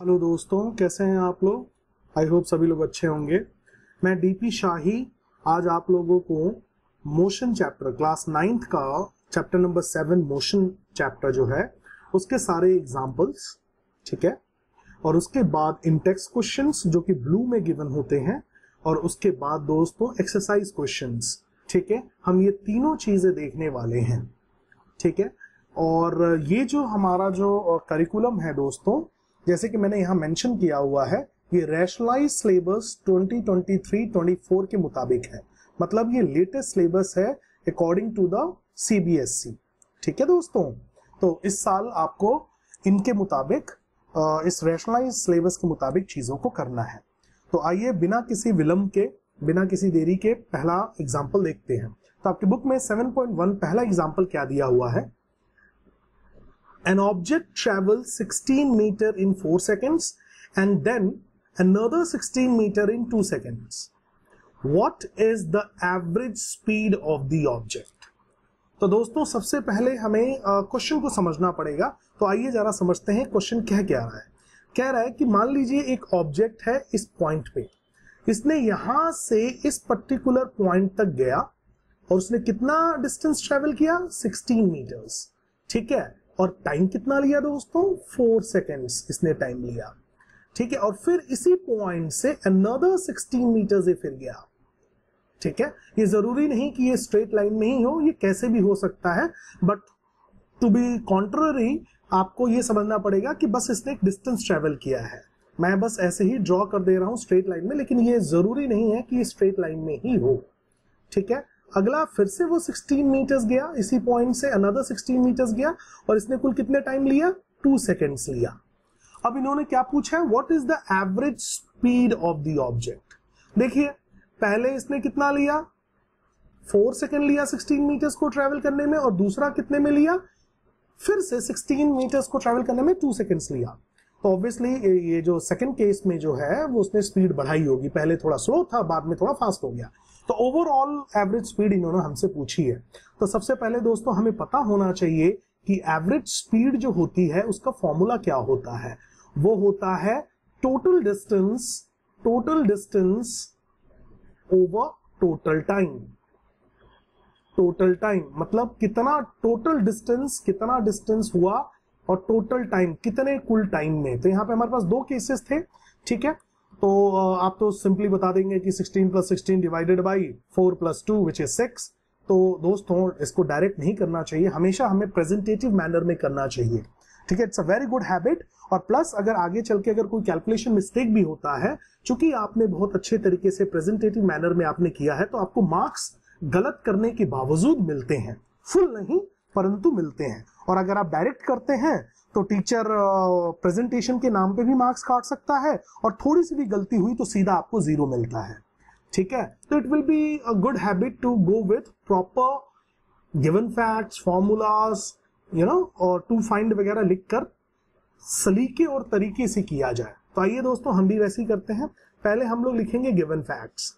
Hello दोस्तों, कैसे हैं आप लोग। आई होप सभी लोग अच्छे होंगे। मैं डीपी शाही आज आप लोगों को मोशन चैप्टर क्लास 9th का चैप्टर नंबर 7 मोशन चैप्टर जो है उसके सारे एग्जांपल्स, ठीक है, और उसके बाद इंटेक्स्ट क्वेश्चंस जो कि ब्लू में गिवन होते हैं, और उसके बाद दोस्तों एक्सरसाइज क्वेश्चंस, ठीक है। हम ये तीनों चीजें देखने वाले हैं, ठीक है। और ये जो हमारा जो करिकुलम है दोस्तों, जैसे कि मैंने यहाँ मेंशन किया हुआ है, ये रैशनलाइज सिलेबस 2023-24 के मुताबिक है। मतलब ये लेटेस्ट सिलेबस है अकॉर्डिंग टू द सीबीएसई, ठीक है दोस्तों। तो इस साल आपको इनके मुताबिक, इस रैशनलाइज सिलेबस के मुताबिक चीजों को करना है। तो आइए बिना किसी विलंब के, बिना किसी देरी के पहला एग्जाम्पल देखते हैं। तो आपकी बुक में 7.1 पहला एग्जाम्पल क्या दिया हुआ है। An object travels 16 meter in 4 seconds and then another 16 meter in 2 seconds. What is the average speed of the object? तो दोस्तों सबसे पहले हमें क्वेश्चन को समझना पड़ेगा। तो आइए जरा समझते हैं क्वेश्चन कह क्या रहा है। कह रहा है कि मान लीजिए एक ऑब्जेक्ट है इस पॉइंट पे, इसने यहां से इस पर्टिकुलर पॉइंट तक गया और उसने कितना डिस्टेंस ट्रेवल किया, 16 मीटर्स, ठीक है। और टाइम कितना लिया दोस्तों, 4 सेकेंड्स इसने टाइम लिया, ठीक है। और फिर इसी पॉइंट से अनदर 16 मीटर से फिर गया, ठीक है। ये जरूरी नहीं कि ये स्ट्रेट लाइन में ही हो, ये कैसे भी हो सकता है, बट टू बी कॉन्ट्ररी आपको ये समझना पड़ेगा कि बस इसने एक डिस्टेंस ट्रेवल किया है। मैं बस ऐसे ही ड्रॉ कर दे रहा हूं स्ट्रेट लाइन में, लेकिन ये जरूरी नहीं है कि ये स्ट्रेट लाइन में ही हो, ठीक है। अगला फिर से वो 16 मीटर्स गया, इसी पॉइंट से अनदर 16 मीटर्स गया और इसने कुल कितने टाइम लिया, 2 सेकेंड्स लिया। अब इन्होंने क्या पूछा है, what is the average speed of the object. देखिए पहले इसने कितना लिया, 4 सेकेंड लिया 16 मीटर्स को ट्रेवल करने में, और दूसरा कितने में लिया, फिर से 16 मीटर्स को ट्रेवल करने में 2 सेकेंड्स लिया। तो ऑब्वियसली ये जो सेकंड केस में जो है वो उसने स्पीड बढ़ाई होगी, पहले थोड़ा स्लो था बाद में थोड़ा फास्ट हो गया। तो ओवरऑल एवरेज स्पीड इन्होंने हमसे पूछी है। तो सबसे पहले दोस्तों हमें पता होना चाहिए कि एवरेज स्पीड जो होती है उसका फॉर्मूला क्या होता है। वो होता है total distance over total time. Total time मतलब कितना टोटल डिस्टेंस, कितना डिस्टेंस हुआ, और टोटल टाइम कितने कुल टाइम में। तो यहाँ पे हमारे पास 2 केसेस थे, ठीक है। तो आप तो सिंपली बता देंगे कि 16 + 16 डिवाइडेड बाई 4 + 2 विच इज 6। तो दोस्तों इसको डायरेक्ट नहीं करना चाहिए, हमेशा हमें प्रेजेंटेटिव मैनर में करना चाहिए, ठीक है। It's a very good habit. और प्लस अगर आगे चल के अगर कोई कैलकुलेशन मिस्टेक भी होता है, चूंकि आपने बहुत अच्छे तरीके से प्रेजेंटेटिव मैनर में आपने किया है, तो आपको मार्क्स गलत करने के बावजूद मिलते हैं, फुल नहीं परंतु मिलते हैं। और अगर आप डायरेक्ट करते हैं तो टीचर प्रेजेंटेशन के नाम पे भी मार्क्स काट सकता है, और थोड़ी सी भी गलती हुई तो सीधा आपको 0 मिलता है, ठीक है। तो it will be a good habit to go with proper given facts, formulas, you know, और टू फाइंड वगैरह लिखकर सलीके और तरीके से किया जाए। तो आइए दोस्तों हम भी वैसे ही करते हैं। पहले हम लोग लिखेंगे गिवन फैक्ट्स।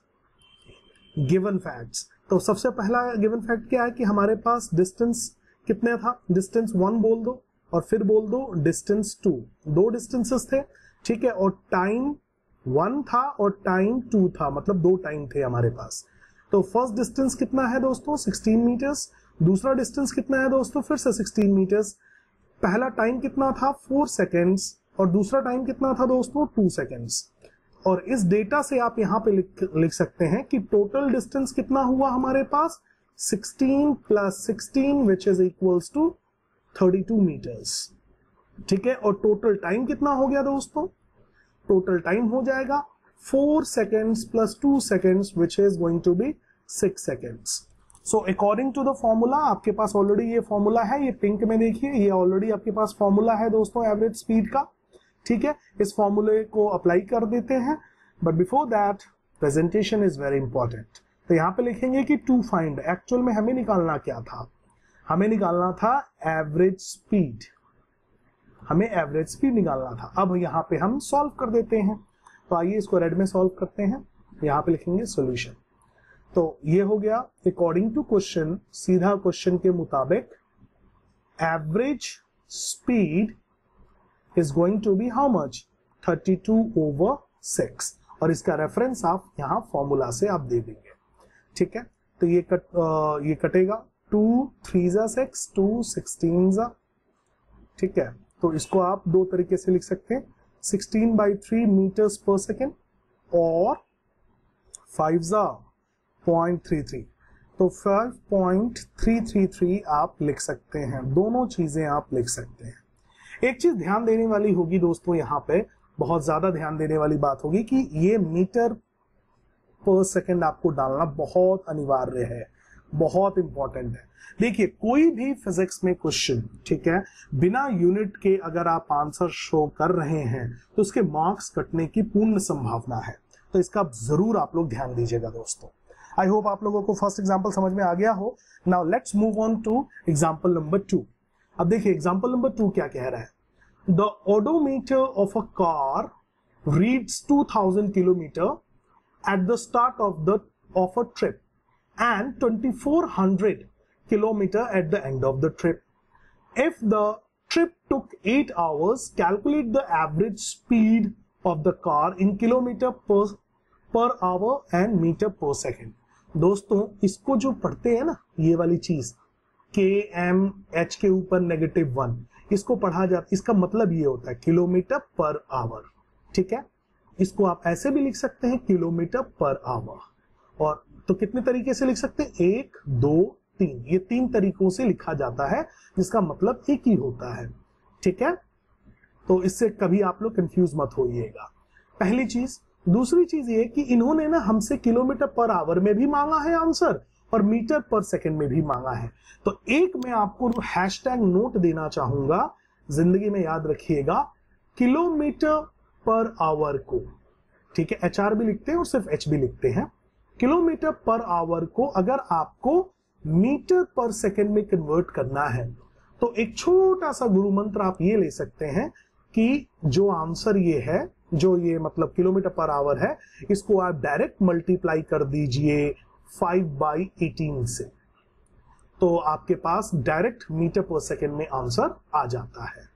गिवन फैक्ट्स, तो सबसे पहला गिवन फैक्ट क्या है कि हमारे पास डिस्टेंस कितने था, डिस्टेंस 1 बोल दो और फिर बोल दो डिस्टेंस 2। 2 डिस्टेंसेस थे, ठीक है। और टाइम 1 था और टाइम 2 था, मतलब 2 टाइम थे हमारे पास। तो फर्स्ट डिस्टेंस कितना है दोस्तों, 16 मीटर्स। दूसरा डिस्टेंस कितना है दोस्तों, फिर से 16 मीटर्स। पहला टाइम कितना था, 4 सेकेंड्स, और दूसरा टाइम कितना था दोस्तों, 2 सेकेंड्स। और इस डेटा से आप यहां पे लिख सकते हैं कि टोटल डिस्टेंस कितना हुआ हमारे पास, 16 + 16 which is equals to 32 metres, ठीक है। और टोटल टाइम कितना हो गया दोस्तों, टोटल टाइम हो जाएगा 4 seconds + 2 seconds which is going to be 6 seconds. So according to the formula, आपके पास ऑलरेडी ये फॉर्मूला है, ये पिंक में देखिए, ये ऑलरेडी आपके पास फॉर्मूला है दोस्तों एवरेज स्पीड का, ठीक है। इस फॉर्मूले को अप्लाई कर देते हैं, but before that presentation is very important. तो यहां पे लिखेंगे कि टू फाइंड, एक्चुअल में हमें निकालना क्या था, हमें निकालना था एवरेज स्पीड, हमें एवरेज स्पीड निकालना था। अब यहां पे हम सॉल्व कर देते हैं। तो आइए इसको रेड में सॉल्व करते हैं। यहां पे लिखेंगे सॉल्यूशन। तो ये हो गया अकॉर्डिंग टू क्वेश्चन, सीधा क्वेश्चन के मुताबिक average speed is going to be how much, 32/6 और इसका रेफरेंस आप यहाँ फॉर्मूला से आप दे देंगे। ठीक है, तो ये कटेगा 2 3 6 2 16। ठीक है, तो इसको आप दो तरीके से लिख सकते हैं, 16/3 मीटर्स पर सेकेंड और 5.33, तो 5.333 आप लिख सकते हैं। दोनों चीजें आप लिख सकते हैं। एक चीज ध्यान देने वाली होगी दोस्तों, यहाँ पे बहुत ज्यादा ध्यान देने वाली बात होगी कि ये मीटर पर सेकेंड आपको डालना बहुत अनिवार्य है, बहुत इंपॉर्टेंट है। देखिए, कोई भी फिजिक्स में क्वेश्चन, ठीक है, बिना यूनिट के अगर आप आंसर शो कर रहे हैं तो उसके मार्क्स कटने की पूर्ण संभावना है, तो इसका जरूर आप लोग ध्यान दीजिएगा दोस्तों। आई होप आप लोगों को फर्स्ट एग्जांपल समझ में आ गया हो। Now let's move on two example number 2। अब देखिए एग्जांपल नंबर 2 क्या कह रहा है। The odometer of a car reads 2000 kilometre at the start of a trip and 2400 kilometer at the end of the trip. If the trip took 8 hours, calculate the average speed of the car in kilometer per hour and meter per second. दोस्तों, इसको जो पढ़ते हैं ना, ये वाली चीज kmh के ऊपर -1, इसको पढ़ा जाता, इसका मतलब ये होता है किलोमीटर पर आवर। ठीक है, इसको आप ऐसे भी लिख सकते हैं किलोमीटर पर आवर, और तो कितने तरीके से लिख सकते हैं, 1 2 3, ये 3 तरीकों से लिखा जाता है, जिसका मतलब एक ही होता है। ठीक है, तो इससे कभी आप लोग कंफ्यूज मत होइएगा, पहली चीज। दूसरी चीज ये कि इन्होंने ना हमसे किलोमीटर पर आवर में भी मांगा है आंसर और मीटर पर सेकंड में भी मांगा है। तो एक मैं आपको हैशटैग नोट देना चाहूंगा, जिंदगी में याद रखिएगा, किलोमीटर पर आवर को, ठीक है, HR भी लिखते हैं और सिर्फ H भी लिखते हैं। किलोमीटर पर आवर को अगर आपको मीटर पर सेकंड में कन्वर्ट करना है तो एक छोटा सा गुरु मंत्र आप ये ले सकते हैं कि जो आंसर ये है, जो ये मतलब किलोमीटर पर आवर है, इसको आप डायरेक्ट मल्टीप्लाई कर दीजिए 5/18 से, तो आपके पास डायरेक्ट मीटर पर सेकंड में आंसर आ जाता है।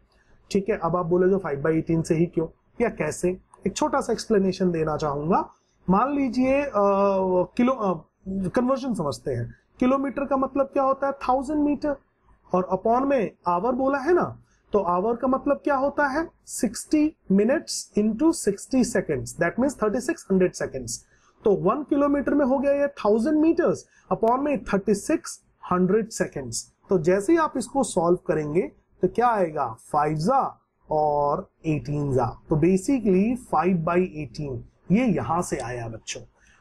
ठीक है, अब आप बोलोगे 5/18 से ही क्यों या कैसे, एक छोटा सा एक्सप्लेनेशन देना चाहूंगा। मान लीजिए कन्वर्जन समझते हैं, किलोमीटर का मतलब क्या होता है 1000 मीटर, और अपॉन में आवर बोला है ना, तो आवर का मतलब क्या होता है 60 minutes into 60 seconds, that means 3600 seconds. तो 1 किलोमीटर में हो गया ये 1000 मीटर्स, अपॉन में 3600 सेकेंड्स। तो जैसे ही आप इसको सॉल्व करेंगे तो क्या आएगा 5 और 18, तो बेसिकली 5/18 ये यहां से आया बच्चों।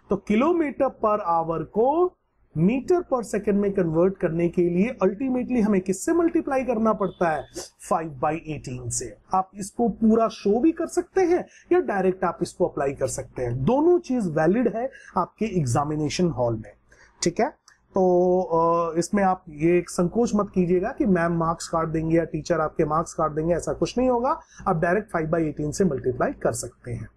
तो किलोमीटर पर आवर को मीटर पर सेकंड में कन्वर्ट करने के लिए अल्टीमेटली हमें किससे मल्टीप्लाई करना पड़ता है 5/18 से। आप इसको पूरा शो भी कर सकते हैं या डायरेक्ट आप इसको अप्लाई कर सकते हैं, दोनों चीज वैलिड है आपके एग्जामिनेशन हॉल में। ठीक है, तो इसमें आप ये संकोच मत कीजिएगा कि मैम मार्क्स काट देंगे या टीचर आपके मार्क्स काट देंगे, ऐसा कुछ नहीं होगा, आप डायरेक्ट 5/18 से मल्टीप्लाई कर सकते हैं।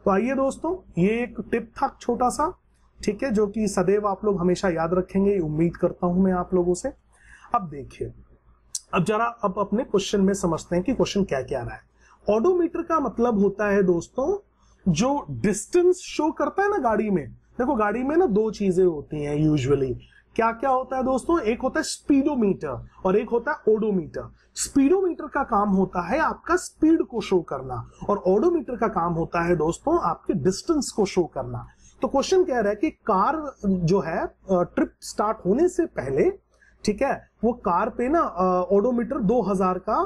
तो आइए दोस्तों, ये एक टिप था छोटा सा, ठीक है, जो कि सदैव आप लोग हमेशा याद रखेंगे, उम्मीद करता हूं मैं आप लोगों से। अब देखिए, अब जरा अब अपने क्वेश्चन में समझते हैं कि क्वेश्चन क्या क्या रहा है। ओडोमीटर का मतलब होता है दोस्तों जो डिस्टेंस शो करता है ना गाड़ी में। देखो गाड़ी में ना दो चीजें होती हैं यूजुअली, क्या क्या होता है दोस्तों, एक होता है स्पीडोमीटर और एक होता है ओडोमीटर। स्पीडोमीटर का काम होता है आपका स्पीड को शो करना और ओडोमीटर का काम होता है दोस्तों आपके डिस्टेंस को शो करना। तो क्वेश्चन कह रहा है कि कार जो है ट्रिप स्टार्ट होने से पहले, ठीक है, वो कार पे ना ओडोमीटर 2000 का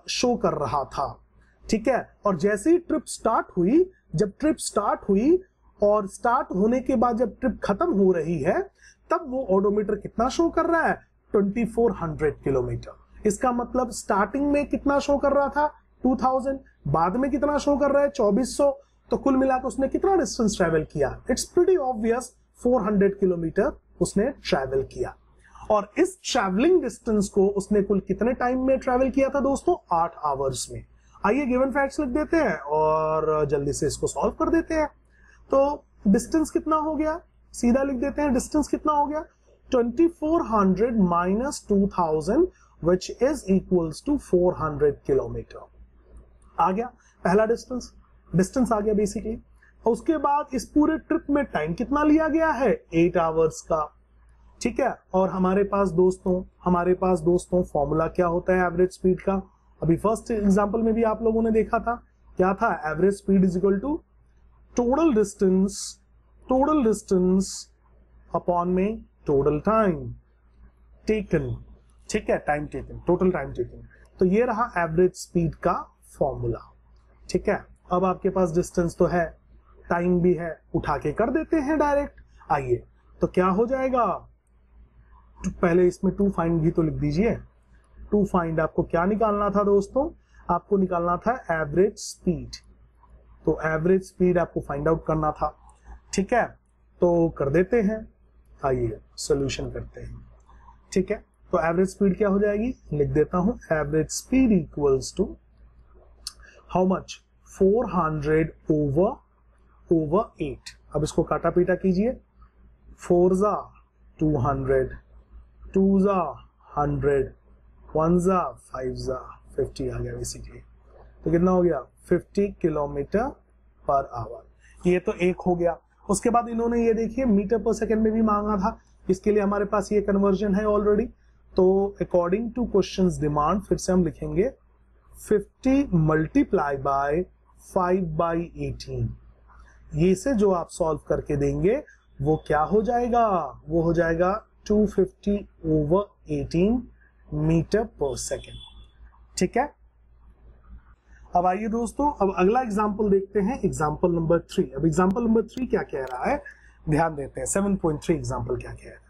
शो कर रहा था। ठीक है, और जैसे ही ट्रिप स्टार्ट हुई, जब ट्रिप स्टार्ट हुई और स्टार्ट होने के बाद जब ट्रिप खत्म हो रही है, तब वो ओडोमीटर कितना शो कर रहा है 2400 किलोमीटर। इसका मतलब स्टार्टिंग में कितना शो कर रहा था 2000, बाद में कितना शो कर रहा है 2400, तो कुल मिलाकर उसने कितना डिस्टेंस ट्रेवल किया, इट्स प्रीटी ऑब्वियस 400 किलोमीटर उसने ट्रेवल किया। और इस ट्रैवलिंग डिस्टेंस को उसने कुल कितने टाइम में ट्रेवल किया था दोस्तों 8 आवर्स में। आइए गिवन फैक्ट्स लिख देते हैं और जल्दी से इसको सॉल्व कर देते हैं। तो डिस्टेंस कितना हो गया, सीधा लिख देते हैं, डिस्टेंस कितना हो गया 2400 minus 2000 which is equals to 400 kilometre. आ गया पहला डिस्टेंस आ गया बेसिकली। और उसके बाद इस पूरे ट्रिप में टाइम कितना लिया गया है, 8 आवर्स का, ठीक है। और हमारे पास दोस्तों फॉर्मूला क्या होता है एवरेज स्पीड का, अभी फर्स्ट एग्जांपल में भी आप लोगों ने देखा था, क्या था, average speed is equal to total distance upon में टोटल टाइम टेकन, ठीक है, time taken, total time taken. तो ये रहा एवरेज स्पीड का फॉर्मूला, ठीक है। अब आपके पास डिस्टेंस तो है, टाइम भी है, उठा के कर देते हैं डायरेक्ट। आइए, तो क्या हो जाएगा, तो पहले इसमें टू फाइंड भी तो लिख दीजिए। टू फाइंड आपको क्या निकालना था दोस्तों, आपको निकालना था एवरेज स्पीड। तो एवरेज स्पीड आपको फाइंड आउट करना था, ठीक है। तो कर देते हैं, आइए सॉल्यूशन करते हैं, ठीक है। तो एवरेज स्पीड क्या हो जाएगी, लिख देता हूं, average speed equals to how much, 400 over 8। अब इसको काटा पीटा कीजिए, 4 जा 200, 2 जा 100, 1 जा 5 जा 50 आ गया बेसिकली। तो कितना हो गया, 50 किलोमीटर पर आवर। ये तो एक हो गया। उसके बाद इन्होंने ये देखिए मीटर पर सेकेंड में भी मांगा था, इसके लिए हमारे पास ये कन्वर्जन है ऑलरेडी। तो अकॉर्डिंग टू क्वेश्चंस डिमांड फिर से हम लिखेंगे 50 मल्टीप्लाई बाय 5/18। ये से जो आप सॉल्व करके देंगे वो क्या हो जाएगा, वो हो जाएगा 250 ओवर 18 मीटर पर सेकेंड, ठीक है। अब आइए दोस्तों, अब अगला एग्जाम्पल देखते हैं, एग्जाम्पल नंबर 3। अब एग्जाम्पल नंबर 3 क्या कह रहा है, ध्यान देते हैं। 7.3 एग्जाम्पल क्या कह रहा है,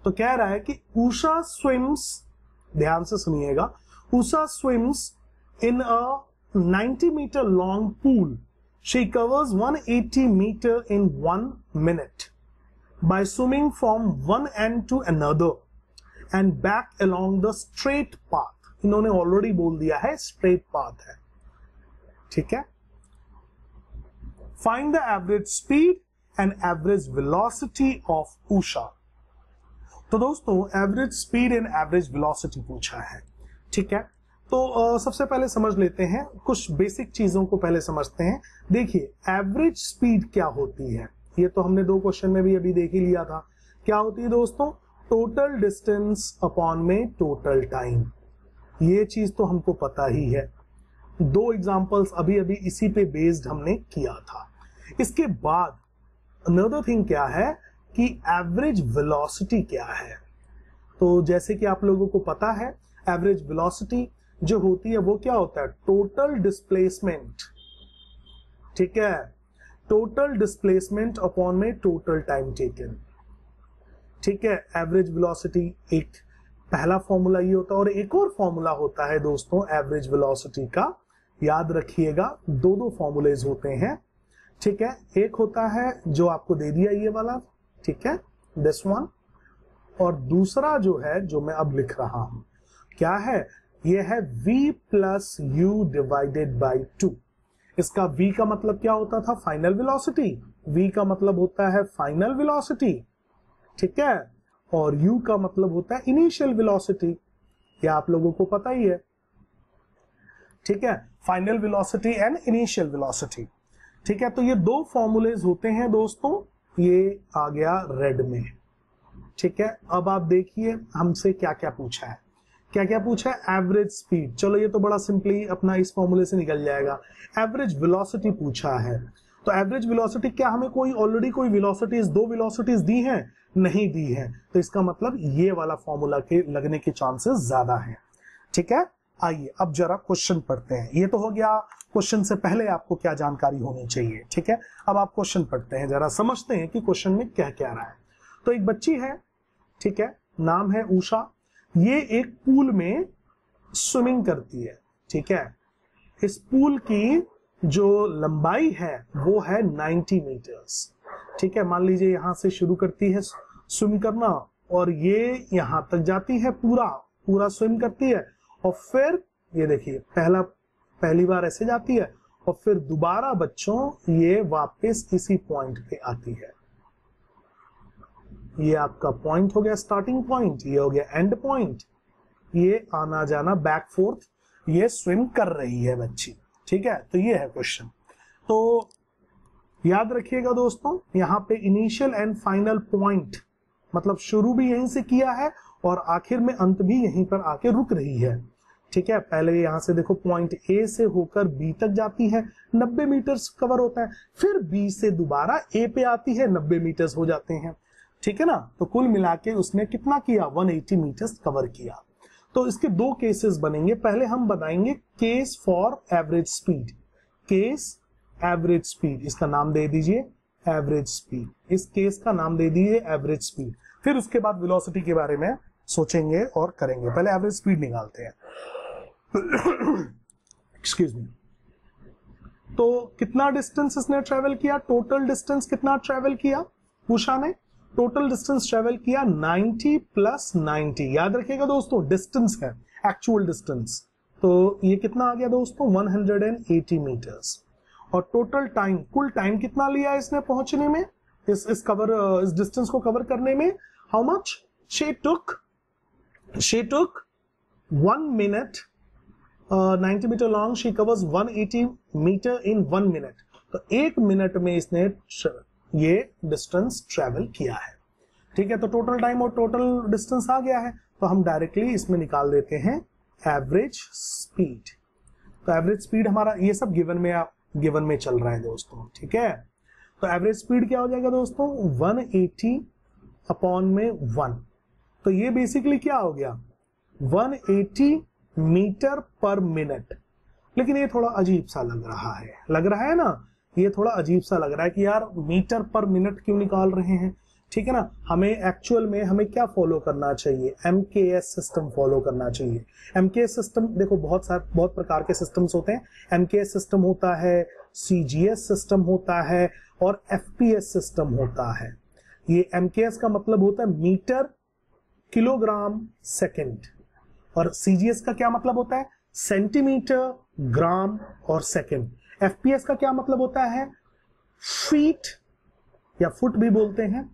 तो कह रहा है कि उषा स्विम्स, ध्यान से सुनिएगा, Usha swims in a 90 metre long pool, she covers 180 metre in 1 minute by swimming from one end to another and back along the straight path। इन्होंने ऑलरेडी बोल दिया है स्ट्रेट पाथ है, ठीक है। Find the average speed and average velocity of Usha. तो दोस्तों average speed and average velocity पूछा है, ठीक है। तो सबसे पहले समझ लेते हैं, कुछ बेसिक चीजों को पहले समझते हैं। देखिए एवरेज स्पीड क्या होती है, ये तो हमने 2 क्वेश्चन में भी अभी देख ही लिया था। क्या होती है दोस्तों, टोटल डिस्टेंस अपॉन में टोटल टाइम। ये चीज तो हमको पता ही है, 2 एग्जांपल्स अभी अभी इसी पे बेस्ड हमने किया था। इसके बाद अनदर थिंग क्या है कि एवरेज वेलोसिटी क्या है। तो जैसे कि आप लोगों को पता है एवरेज वेलोसिटी जो होती है वो क्या होता है, टोटल डिस्प्लेसमेंट, ठीक है, टोटल डिस्प्लेसमेंट अपॉन में टोटल टाइम टेकन, ठीक है। एवरेज वेलोसिटी एक पहला फॉर्मूला ये होता है, और एक और फॉर्मूला होता है दोस्तों एवरेज वेलोसिटी का, याद रखिएगा 2 फॉर्मूलेज होते हैं, ठीक है। एक होता है जो आपको दे दिया ये वाला, ठीक है, दिस वन, और दूसरा जो है जो मैं अब लिख रहा हूं क्या है, ये है v plus you divided by 2। इसका v का मतलब क्या होता था, फाइनल वेलोसिटी, v का मतलब होता है फाइनल वेलोसिटी, ठीक है, और u का मतलब होता है इनिशियल वेलोसिटी, ये आप लोगों को पता ही है, ठीक है, final velocity and initial velocity, ठीक है। तो ये 2 फॉर्मूलेज होते हैं दोस्तों, ये आ गया रेड में, ठीक है। अब आप देखिए हमसे क्या क्या पूछा है, क्या क्या पूछा है, एवरेज स्पीड, चलो ये तो बड़ा सिंपली अपना इस फॉर्मूले से निकल जाएगा। एवरेज वेलोसिटी पूछा है, तो एवरेज वेलोसिटी क्या हमें कोई ऑलरेडी कोई वेलोसिटीज 2 वेलोसिटीज दी हैं, नहीं दी है, तो इसका मतलब ये वाला फॉर्मूला के लगने के चांसेस ज्यादा हैं, ठीक है। आइए अब जरा क्वेश्चन पढ़ते हैं। ये तो हो गया क्वेश्चन से पहले आपको क्या जानकारी होनी चाहिए, ठीक है। अब आप क्वेश्चन पढ़ते हैं, जरा समझते हैं कि क्वेश्चन में क्या क्या रहा है। तो एक बच्ची है, ठीक है, नाम है उषा, ये एक पूल में स्विमिंग करती है, ठीक है। इस पूल की जो लंबाई है वो है 90 मीटर्स, ठीक है। मान लीजिए यहां से शुरू करती है स्विम करना और ये यहां तक जाती है, पूरा स्विम करती है, और फिर ये देखिए पहली बार ऐसे जाती है और फिर दोबारा बच्चों ये वापस इसी पॉइंट पे आती है। ये आपका पॉइंट हो गया स्टार्टिंग पॉइंट, ये हो गया एंड पॉइंट, ये आना जाना बैक फोर्थ ये स्विम कर रही है बच्ची, ठीक है, तो ये है क्वेश्चन। तो याद रखिएगा दोस्तों, यहाँ पे इनिशियल एंड फाइनल पॉइंट मतलब शुरू भी यहीं से किया है और आखिर में अंत भी यहीं पर आके रुक रही है। ठीक है, पहले यहां से देखो पॉइंट ए से होकर बी तक जाती है, 90 मीटर्स कवर होता है, फिर बी से दोबारा ए पे आती है, 90 मीटर्स हो जाते हैं। ठीक है ना, तो कुल मिला के उसने कितना किया, 180 मीटर्स कवर किया। तो इसके दो केसेस बनेंगे। पहले हम बताएंगे case for average speed, case average speed, इसका नाम दे दीजिए एवरेज स्पीड, इस केस का नाम दे दीजिए एवरेज स्पीड। फिर उसके बाद वेलोसिटी के बारे में सोचेंगे और करेंगे। पहले एवरेज स्पीड निकालते हैं। Excuse me. तो कितना डिस्टेंस इसने ट्रेवल किया, टोटल डिस्टेंस कितना ट्रेवल किया, पूछा ने, टोटल डिस्टेंस ट्रेवल किया 90 प्लस 90। याद रखिएगा दोस्तों, डिस्टेंस है, एक्चुअल डिस्टेंस। तो ये कितना आ गया दोस्तों, 180 मीटर्स। और टोटल टाइम, कुल टाइम कितना लिया इसने पहुंचने में, इस डिस्टेंस को कवर करने में, how much she took 1 minute, 90 metre long, she covers 180 metre in 1 minute। तो 1 मिनट में इसने ये डिस्टेंस ट्रेवल किया है। ठीक है, तो टोटल टाइम और टोटल डिस्टेंस आ गया है, तो हम डायरेक्टली इसमें निकाल देते हैं एवरेज स्पीड। तो एवरेज स्पीड हमारा ये सब गिवन में चल रहा है दोस्तों। ठीक है, तो एवरेज स्पीड क्या हो जाएगा दोस्तों, 180 अपॉन में 1। तो ये बेसिकली क्या हो गया, 180 मीटर पर मिनट। लेकिन ये थोड़ा अजीब सा लग रहा है ना, ये थोड़ा अजीब सा लग रहा है कि यार मीटर पर मिनट क्यों निकाल रहे हैं। ठीक है ना, हमें एक्चुअल में हमें क्या फॉलो करना चाहिए, MKS सिस्टम फॉलो करना चाहिए। MKS सिस्टम देखो बहुत प्रकार के सिस्टम्स होते हैं। MKS सिस्टम होता है, CGS सिस्टम होता है और FPS सिस्टम होता है। ये MKS का मतलब होता है मीटर किलोग्राम सेकंड, और CGS का क्या मतलब होता है, सेंटीमीटर ग्राम और सेकंड। FPS का क्या मतलब होता है, फीट या फुट भी बोलते हैं,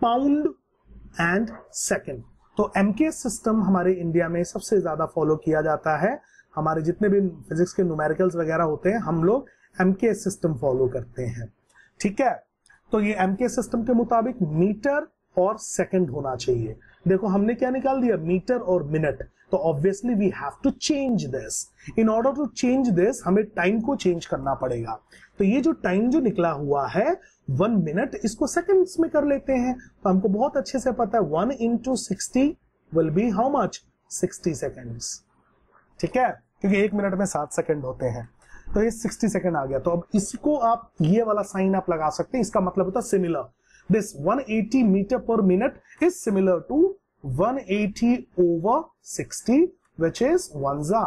पाउंड एंड सेकंड। तो MKS सिस्टम हमारे इंडिया में सबसे ज्यादा फॉलो किया जाता है। हमारे जितने भी फिजिक्स के न्यूमेरिकल्स वगैरह होते हैं, हम लोग MKS सिस्टम फॉलो करते हैं। ठीक है, तो ये MKS सिस्टम के मुताबिक मीटर और सेकंड होना चाहिए। देखो हमने क्या निकाल दिया, मीटर और मिनट। तो obviously we have to change this. In order to change this हमें टाइम को चेंज करना पड़ेगा। तो ये जो टाइम जो निकला हुआ है 1 मिनट, इसको सेकंड्स में कर लेते हैं। तो हमको बहुत अच्छे से पता है 1 into 60 will be how much, 60 seconds. ठीक है, क्योंकि 1 मिनट में 7 सेकंड होते हैं, तो ये 60 सेकंड आ गया। तो अब इसको आप ये वाला साइन आप लगा सकते हैं, इसका मतलब होता है सिमिलर। दिस 180 मीटर पर minute is similar to 180 over 60 which is 1 जा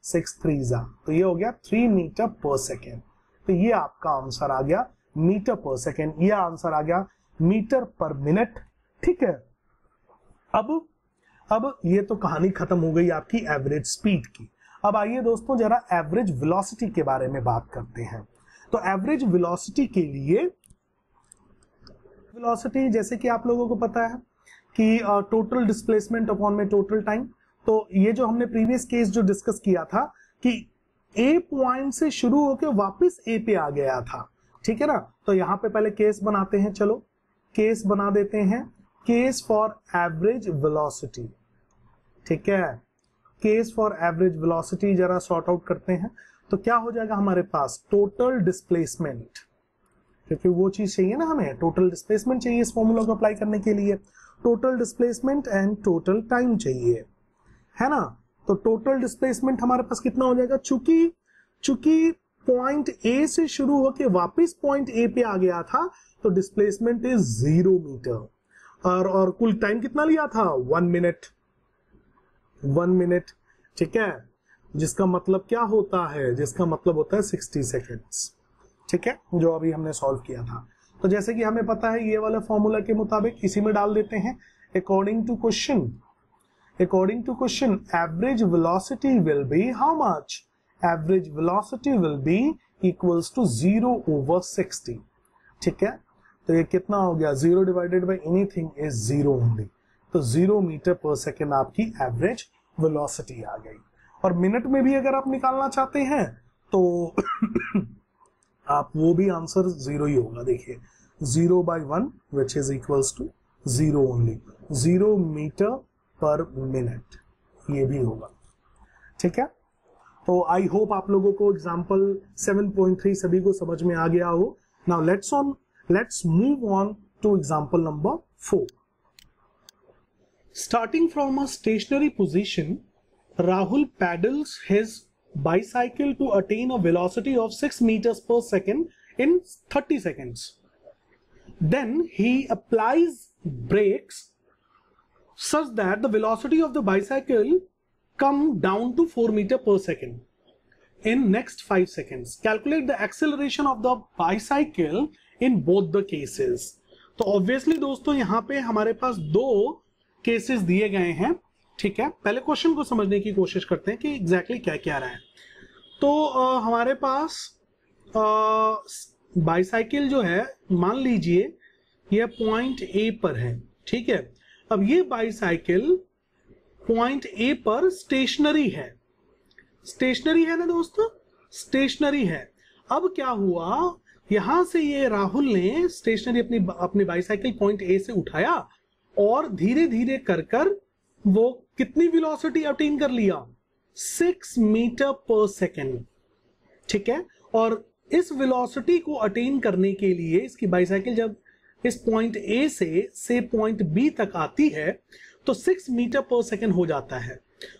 6 3 जा। तो ये हो गया 3 मीटर पर सेकेंड। तो ये आपका आंसर आ गया मीटर पर सेकेंड, ये आंसर आ गया मीटर पर मिनट। ठीक है, अब ये तो कहानी खत्म हो गई आपकी एवरेज स्पीड की। अब आइए दोस्तों जरा एवरेज वेलोसिटी के बारे में बात करते हैं। तो एवरेज वेलोसिटी के लिए, वेलोसिटी जैसे कि आप लोगों को पता है कि टोटल डिस्प्लेसमेंट अपॉन में टोटल टाइम। तो ये जो हमने प्रीवियस केस जो डिस्कस किया था कि ए पॉइंट से शुरू होकर वापस ए पे आ गया था। ठीक है ना, तो यहां पे पहले केस बनाते हैं। चलो केस बना देते हैं, केस फॉर एवरेज वेलोसिटी। ठीक है, केस फॉर एवरेज वेलोसिटी जरा सॉर्ट आउट करते हैं। तो क्या हो जाएगा हमारे पास, टोटल डिस्प्लेसमेंट, क्योंकि वो चीज चाहिए ना, हमें टोटल डिस्प्लेसमेंट चाहिए इस फॉर्मूला को अप्लाई करने के लिए। Total displacement and total time चाहिए, है ना। तो टोटल डिस्प्लेसमेंट हमारे पास कितना हो जाएगा, चूंकि पॉइंट ए से शुरू होकर वापस पॉइंट ए पे आ गया था, तो डिस्प्लेसमेंट इज 0 मीटर। और कुल टाइम कितना लिया था, 1 मिनट। 1 मिनट, ठीक है, जिसका मतलब क्या होता है, जिसका मतलब होता है 60 सेकेंड्स। ठीक है, जो अभी हमने सॉल्व किया था। तो जैसे कि हमें पता है ये वाला फॉर्मूला के मुताबिक इसी में डाल देते हैं। According to question average velocity will be how much, average velocity will be equals to 0 over 60। ठीक है, तो ये कितना हो गया, 0 divided by anything is 0 only. तो 0 मीटर पर सेकेंड आपकी एवरेज वेलोसिटी आ गई। और मिनट में भी अगर आप निकालना चाहते हैं तो आप वो भी आंसर 0 ही होगा। देखिए 0/1 which is equals to 0 only, 0 metre पर मिनट, ये भी होगा। ठीक है, तो आई होप आप लोगों को एग्जाम्पल 7.3 सभी को समझ में आ गया हो। Now let's move on to example number 4। Starting from a stationary position, Rahul pedals his bicycle to attain a velocity of 6 meters per second in 30 seconds. Then he applies brakes such that the velocity of the bicycle come down to 4 meters per second in next 5 seconds. Calculate the acceleration of the bicycle in both the cases. तो obviously दोस्तों यहाँ पे हमारे पास दो cases दिए गए हैं। ठीक है, पहले क्वेश्चन को समझने की कोशिश करते हैं कि एग्जैक्टली क्या क्या रहा है। तो हमारे पास बाईसाइकिल जो है, मान लीजिए यह पॉइंट ए पर है। ठीक है, अब ये बाईसाइकिल पॉइंट ए पर स्टेशनरी है। स्टेशनरी है ना दोस्तों, स्टेशनरी है। अब क्या हुआ, यहां से ये राहुल ने स्टेशनरी अपनी बाईसाइकिल पॉइंट ए से उठाया और धीरे धीरे कर वो कितनी वेलोसिटी अटेन कर लिया, 6 मीटर पर सेकेंड। ठीक है, और इस वेलोसिटी को अटेन करने के लिए इसकी बाईसाइकिल जब इस पॉइंट ए से पॉइंट बी तक आती है तो 6 मीटर पर सेकेंड हो जाता है।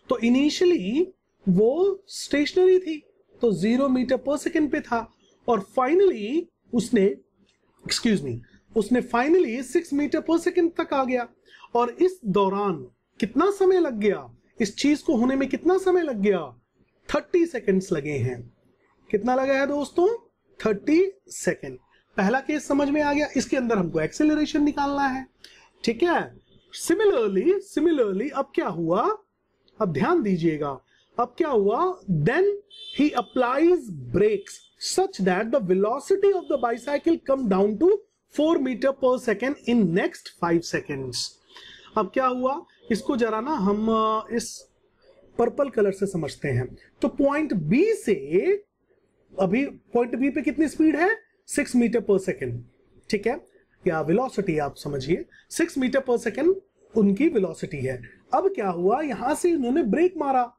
तो इनिशियली वो स्टेशनरी थी तो 0 मीटर पर सेकेंड पे था, और फाइनली उसने फाइनली 6 मीटर पर सेकेंड तक आ गया। और इस दौरान कितना समय लग गया, इस चीज को होने में कितना समय लग गया, 30 सेकेंड्स लगे हैं। कितना लगा है दोस्तों, 30 सेकेंड। पहला केस समझ में आ गया। इसके अंदर हमको एक्सेलरेशन निकालना है। ठीक है, सिमिलरली अब क्या हुआ, अब ध्यान दीजिएगा, अब क्या हुआ, then he applies brakes such that the velocity of the bicycle come down to 4 metre पर सेकेंड इन नेक्स्ट 5 सेकेंड्स। अब क्या हुआ, इसको जरा ना हम इस पर्पल कलर से समझते हैं। तो पॉइंट बी से, अभी पॉइंट बी पे कितनी स्पीड है, 6 मीटर पर सेकेंड। ठीक है, या वेलोसिटी आप समझिए, 6 मीटर पर सेकेंड उनकी वेलोसिटी है। अब क्या हुआ, यहां से इन्होंने ब्रेक मारा,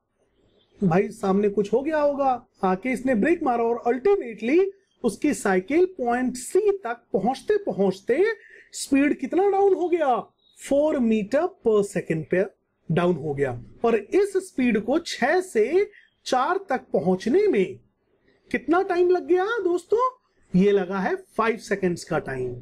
भाई सामने कुछ हो गया होगा, आके इसने ब्रेक मारा और अल्टीमेटली उसकी साइकिल पॉइंट सी तक पहुंचते पहुंचते स्पीड कितना डाउन हो गया, 4 मीटर पर सेकेंड पे डाउन हो गया। और इस स्पीड को 6 से 4 तक पहुंचने में कितना टाइम लग गया दोस्तों, ये लगा है 5 सेकेंड्स का टाइम।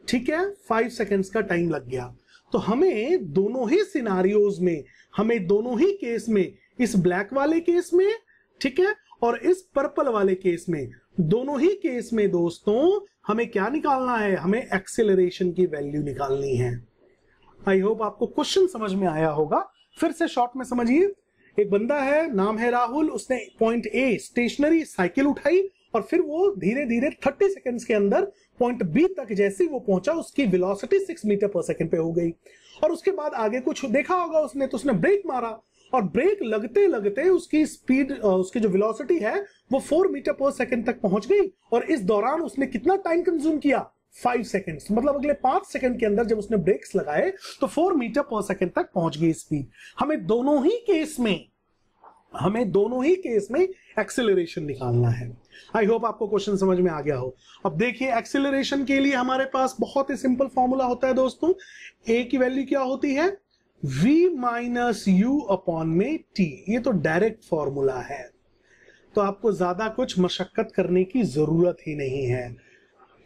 ठीक है, 5 सेकेंड्स का टाइम लग गया। तो हमें दोनों ही सिनारियोज में, हमें दोनों ही केस में, इस ब्लैक वाले केस में, ठीक है, और इस पर्पल वाले केस में, दोनों ही केस में दोस्तों हमें क्या निकालना है, हमें एक्सेलरेशन की वैल्यू निकालनी है। आई होप आपको क्वेश्चन समझ में आया होगा। फिर से शॉर्ट में समझिए। एक बंदा है, नाम है राहुल, उसने पॉइंट ए स्टेशनरी साइकिल उठाई और फिर वो धीरे धीरे 30 सेकंड्स के अंदर पॉइंट बी तक जैसे ही वो पहुंचा उसकी वेलोसिटी 6 मीटर पर सेकंड पे हो गई। और उसके बाद आगे कुछ देखा होगा उसने, तो उसने ब्रेक मारा और ब्रेक लगते लगते उसकी स्पीड, उसकी जो वेलोसिटी है वो 4 मीटर पर सेकंड तक पहुंच गई। और इस दौरान उसने कितना टाइम कंज्यूम किया, 5 सेकंड्स। मतलब अगले 5 सेकंड के अंदर जब उसने ब्रेक्स लगाए तो 4 मीटर पर सेकंड तक पहुंच गई स्पीड। हमें दोनों ही केस में एक्सेलरेशन निकालना है। आई होप आपको क्वेश्चन समझ में आ गया हो। अब देखिए, एक्सेलरेशन के लिए हमारे पास बहुत ही सिंपल फॉर्मूला होता है दोस्तों। ए की वैल्यू क्या होती है, v माइनस यू अपॉन में t। ये तो डायरेक्ट फॉर्मूला है, तो आपको ज्यादा कुछ मशक्कत करने की जरूरत ही नहीं है।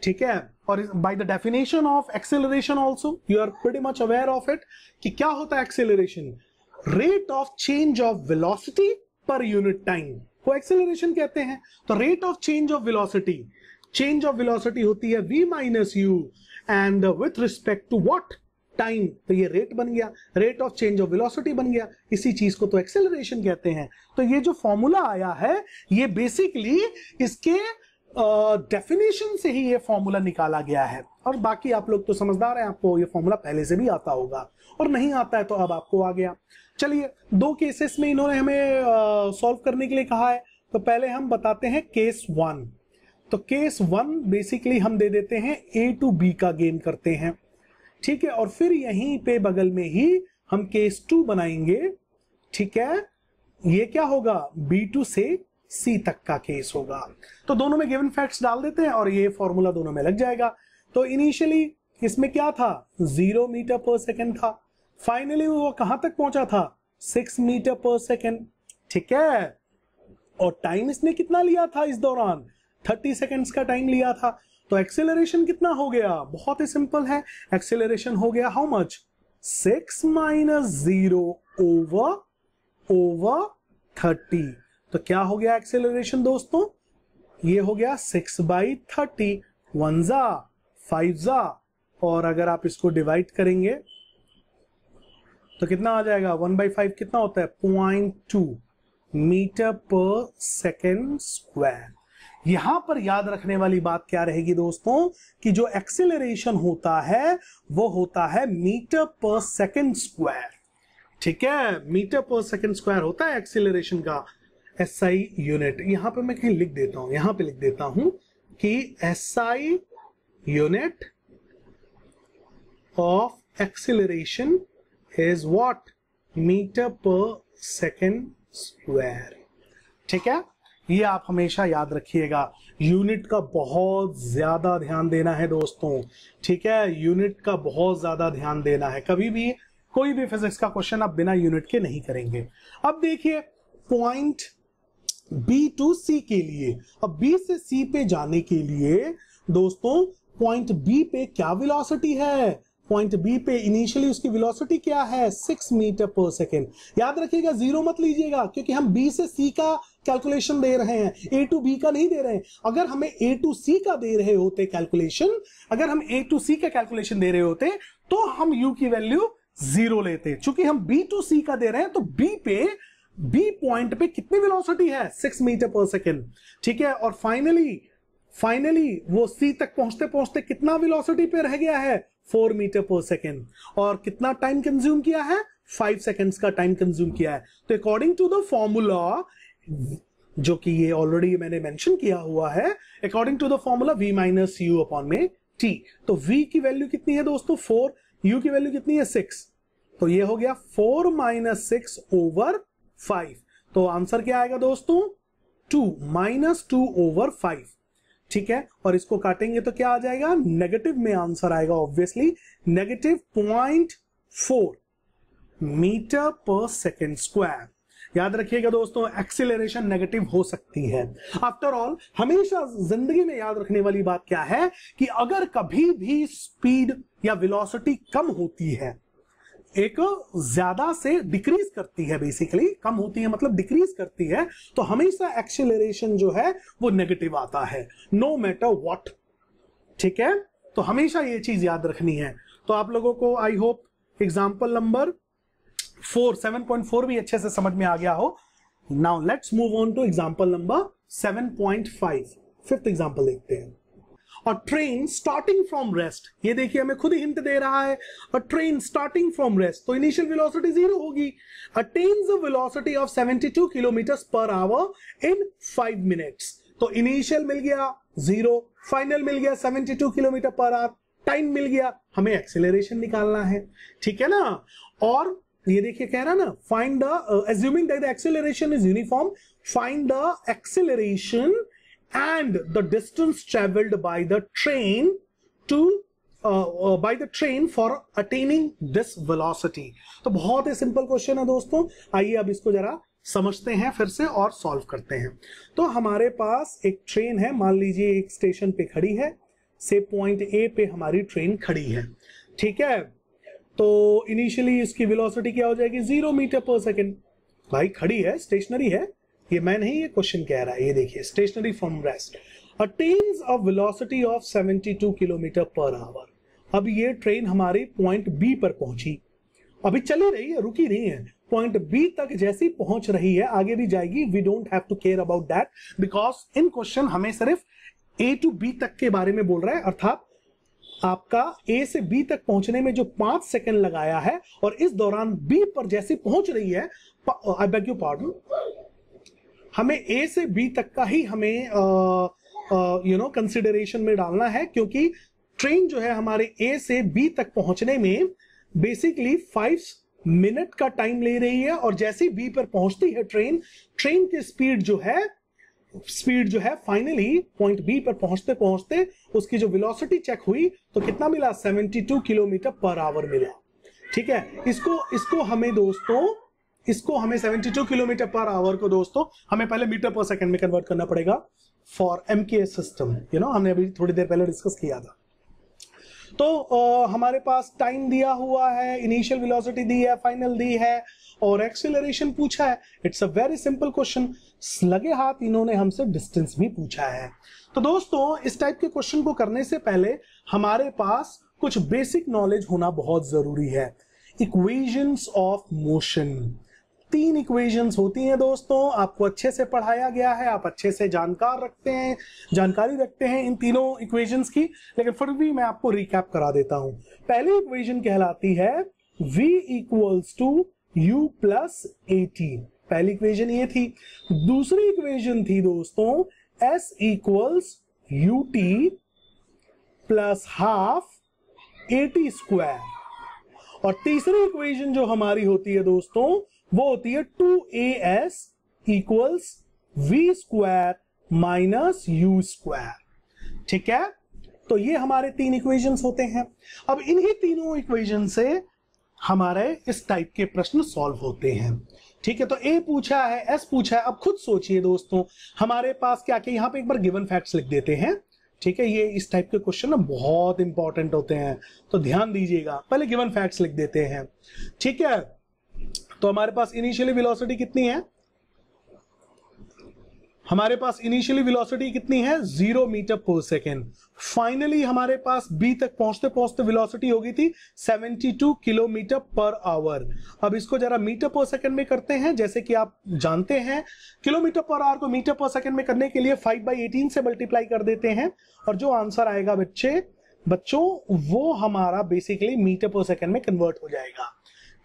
ठीक है, और by the definition of acceleration also you are pretty much aware of it कि क्या होता है acceleration, rate of change of velocity पर यूनिट टाइम को एक्सेलरेशन कहते हैं। तो rate of change of velocity होती है v minus u and with respect to what, time. तो ये रेट बन गया, rate of change of velocity बन गया, इसी चीज को तो एक्सेलरेशन कहते हैं। तो ये जो फॉर्मूला आया है ये बेसिकली इसके डेफिनेशन से ही ये फॉर्मूला निकाला गया है। और बाकी आप लोग तो समझदार हैं, आपको ये फॉर्मूला पहले से भी आता होगा, और नहीं आता है तो अब आपको आ गया। चलिए, दो केसेस में इन्होंने हमें सॉल्व करने के लिए कहा है। तो पहले हम बताते हैं केस 1। तो केस 1 बेसिकली हम दे देते हैं A to B का गेन करते हैं, ठीक है, और फिर यहीं पे बगल में ही हम केस 2 बनाएंगे, ठीक है। ये क्या होगा, B2 से C तक का केस होगा। तो दोनों में गिवन फैक्ट्स डाल देते हैं और ये फॉर्मूला दोनों में लग जाएगा। तो इनिशियली इसमें क्या था, 0 मीटर पर सेकेंड था, फाइनली वो कहां तक पहुंचा था, 6 मीटर पर सेकेंड, ठीक है। और टाइम इसने कितना लिया था इस दौरान, 30 सेकेंड्स का टाइम लिया था। तो एक्सेलरेशन कितना हो गया, बहुत ही सिंपल है, एक्सेलरेशन हो गया हाउ मच, 6 माइनस 0 ओवर 30। तो क्या हो गया एक्सेलरेशन दोस्तों, ये हो गया 6/30, 1 जा 5 जा, और अगर आप इसको डिवाइड करेंगे तो कितना आ जाएगा, 1/5 कितना होता है, 0.2 मीटर पर सेकेंड स्क्वायर। यहां पर याद रखने वाली बात क्या रहेगी दोस्तों, कि जो एक्सेलरेशन होता है वो होता है मीटर पर सेकेंड स्क्वायर, ठीक है, मीटर पर सेकेंड स्क्वायर होता है एक्सेलरेशन का SI यूनिट। यहां पे मैं कहीं लिख देता हूं, यहां पे लिख देता हूं कि SI unit of acceleration is what, metre पर सेकेंड स्क्वायर, ठीक है। ये आप हमेशा याद रखिएगा, यूनिट का बहुत ज्यादा ध्यान देना है दोस्तों, ठीक है, यूनिट का बहुत ज्यादा ध्यान देना है। कभी भी कोई भी फिजिक्स का क्वेश्चन आप बिना यूनिट के नहीं करेंगे। अब देखिए पॉइंट B to C के लिए, अब B से C पे जाने के लिए दोस्तों पॉइंट B पे क्या वेलोसिटी है, पॉइंट B पे इनिशियली उसकी वेलोसिटी क्या है, 6 मीटर पर सेकेंड। याद रखिएगा 0 मत लीजिएगा, क्योंकि हम B से C का कैलकुलेशन दे रहे हैं, A to B का नहीं दे रहे हैं। अगर हमें A to C का दे रहे होते कैलकुलेशन, अगर हम A to C का कैलकुलेशन दे रहे होते तो हम U की वैल्यू 0 लेते। चूंकि हम B to C का दे रहे हैं तो B पॉइंट पे कितनी वेलोसिटी है, 6 मीटर पर सेकेंड, ठीक है। और फाइनली वो C तक पहुंचते पहुंचते कितना वेलोसिटी पे रह गया है, 4 मीटर पर सेकेंड, और कितना टाइम कंज्यूम किया है, 5 सेकेंड्स का टाइम कंज्यूम किया है। तो अकॉर्डिंग टू द फॉर्मूला, जो कि ये ऑलरेडी मैंने मेंशन किया हुआ है, according to the formula V minus U upon में T। तो V की वैल्यू कितनी है दोस्तों, 4, U की वैल्यू कितनी है, 6, तो ये हो गया 4 माइनस 6 ओवर 5। तो आंसर क्या आएगा दोस्तों, 2 माइनस 2 ओवर 5, ठीक है। और इसको काटेंगे तो क्या आ जाएगा, नेगेटिव में आंसर आएगा ऑब्वियसली, नेगेटिव 0.4 मीटर पर सेकेंड स्क्वायर। याद रखिएगा दोस्तों, एक्सीलरेशन नेगेटिव हो सकती है। आफ्टर ऑल हमेशा जिंदगी में याद रखने वाली बात क्या है कि अगर कभी भी स्पीड या वेलोसिटी कम होती है, एक ज्यादा से डिक्रीज करती है, बेसिकली कम होती है मतलब डिक्रीज करती है, तो हमेशा एक्सीलरेशन जो है वो नेगेटिव आता है, नो मैटर व्हाट, ठीक है। तो हमेशा ये चीज याद रखनी है। तो आप लोगों को आई होप एग्जांपल नंबर 4 7.4 भी अच्छे से समझ में आ गया हो। Now let's move on two example number 7.5। Fifth example देखते हैं। A train starting from rest, ये देखिए हमें खुद ही हिंट दे रहा है, a train starting from rest, तो इनिशियल वेलोसिटी 0 होगी, attains a velocity of 72 kilometre पर आवर इन 5 मिनट्स। तो इनिशियल मिल गया 0, फाइनल मिल गया 72 किलोमीटर पर आवर, टाइम मिल गया, हमें एक्सेलरेशन निकालना है, ठीक है ना। और ये देखिए कह रहा ना, find the assuming that the acceleration is uniform, find the acceleration and the distance traveled by the train to by the train for attaining this velocity। तो बहुत ही सिंपल क्वेश्चन है दोस्तों, आइए अब इसको जरा समझते हैं फिर से और सॉल्व करते हैं। तो हमारे पास एक ट्रेन है, मान लीजिए एक स्टेशन पे खड़ी है, से पॉइंट ए पे हमारी ट्रेन खड़ी है, ठीक है। तो इनिशियली इसकी वेलोसिटी क्या हो जाएगी, 0 मीटर पर सेकेंड। भाई खड़ी है, स्टेशनरी है, ये मैं नहीं, ये क्वेश्चन कह रहा है, ये देखिए stationary from rest, attains a velocity of 72 kilometre पर आवर। अब ये ट्रेन हमारी पॉइंट बी पर पहुंची, अभी चली रही है, रुकी नहीं है, पॉइंट बी तक जैसी पहुंच रही है आगे भी जाएगी। We don't have to care about that, because in question हमें सिर्फ ए टू बी तक के बारे में बोल रहा है, अर्थात आपका ए से बी तक पहुंचने में जो 5 सेकंड लगाया है, और इस दौरान बी पर जैसी पहुंच रही है, आई बेग यू पार्डन, हमें ए से बी तक का ही हमें कंसिडरेशन में डालना है, क्योंकि ट्रेन जो है हमारे ए से बी तक पहुंचने में बेसिकली 5 मिनट का टाइम ले रही है, और जैसे बी पर पहुंचती है ट्रेन की स्पीड जो है फाइनली पॉइंट बी पर पहुंचते पहुंचते उसकी जो वेलोसिटी चेक हुई तो कितना मिला, 72 किलोमीटर पर आवर मिला। ठीक है, इसको हमें दोस्तों, इसको हमें 72 किलोमीटर पर आवर को दोस्तों हमें पहले मीटर पर सेकंड में कन्वर्ट करना पड़ेगा फॉर एमकेएस सिस्टम। हमने अभी थोड़ी देर पहले डिस्कस किया था। तो हमारे पास टाइम दिया हुआ है, इनिशियल वेलोसिटी दी है, फाइनल दी है, और एक्सीलरेशन पूछा है। It's a very simple question. लगे हाथ इन्होंने हमसे डिस्टेंस भी पूछा है। तो दोस्तों इस टाइप के क्वेश्चन को करने से पहले हमारे पास कुछ बेसिक नॉलेज होना बहुत जरूरी है। इक्वेशंस ऑफ मोशन, 3 इक्वेशंस होती हैं दोस्तों, आपको अच्छे से पढ़ाया गया है, आप अच्छे से जानकारी रखते हैं इन तीनों इक्वेशंस की, लेकिन फिर भी मैं आपको रिकैप करा देता हूं। पहली इक्वेशन कहलाती है v equals to u plus at, पहली इक्वेशन ये थी। दूसरी इक्वेशन थी दोस्तों s equals ut plus half at square, और तीसरी इक्वेशन जो हमारी होती है दोस्तों वो होती है 2as equals v square minus u square. ठीक है, तो ये हमारे 3 इक्वेशंस होते हैं। अब इन्हीं तीनों इक्वेशन से हमारे इस टाइप के प्रश्न सॉल्व होते हैं। ठीक है, तो a पूछा है, s पूछा है। अब खुद सोचिए दोस्तों, हमारे पास क्या क्या, यहां पे एक बार गिवन फैक्ट्स लिख देते हैं। ठीक है, ये इस टाइप के क्वेश्चन ना बहुत इंपॉर्टेंट होते हैं, तो ध्यान दीजिएगा। पहले गिवन फैक्ट्स लिख देते हैं। ठीक है, तो हमारे पास इनिशियली वेलोसिटी कितनी है, हमारे पास इनिशियली वेलोसिटी कितनी है 0 मीटर पर सेकेंड। फाइनली हमारे पास बी तक पहुंचते पहुंचते वेलोसिटी हो गई थी 72 किलोमीटर पर आवर। अब इसको जरा मीटर पर सेकेंड में करते हैं। जैसे कि आप जानते हैं किलोमीटर पर आवर को मीटर पर सेकेंड में करने के लिए 5/18 से मल्टीप्लाई कर देते हैं, और जो आंसर आएगा बच्चों वो हमारा बेसिकली मीटर पर सेकेंड में कन्वर्ट हो जाएगा।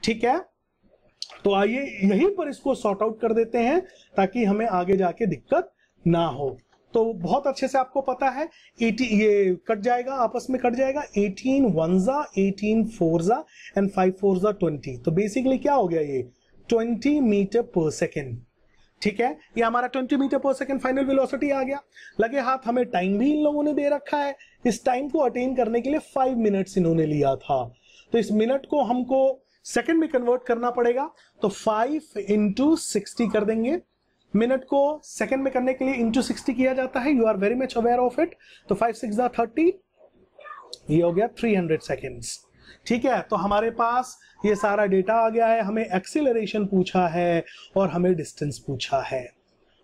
ठीक है, तो आइए यहीं पर इसको सॉर्ट आउट कर देते हैं ताकि हमें आगे जाके दिक्कत ना हो। तो बहुत अच्छे से आपको पता है 80 ये कट जाएगा, आपस में कट जाएगा। 18 1 18 4 एंड 5 4 20। तो बेसिकली क्या हो गया, ये 20 मीटर पर सेकेंड। ठीक है, ये हमारा 20 मीटर पर सेकेंड फाइनल वेलोसिटी आ गया। लगे हाथ हमें टाइम भी इन लोगों ने दे रखा है। इस टाइम को अटेन करने के लिए 5 मिनट्स इन्होंने लिया था, तो इस मिनट को हमको सेकंड में कन्वर्ट करना पड़ेगा। तो 5 इंटू 60 कर देंगे। मिनट को सेकंड में करने के लिए इंटू 60 किया जाता है, you are very much aware of it. तो 5 6 30, ये हो गया 300 सेकेंड्स। ठीक है, तो हमारे पास ये सारा डेटा आ गया है। हमें एक्सीलरेशन पूछा है और हमें डिस्टेंस पूछा है,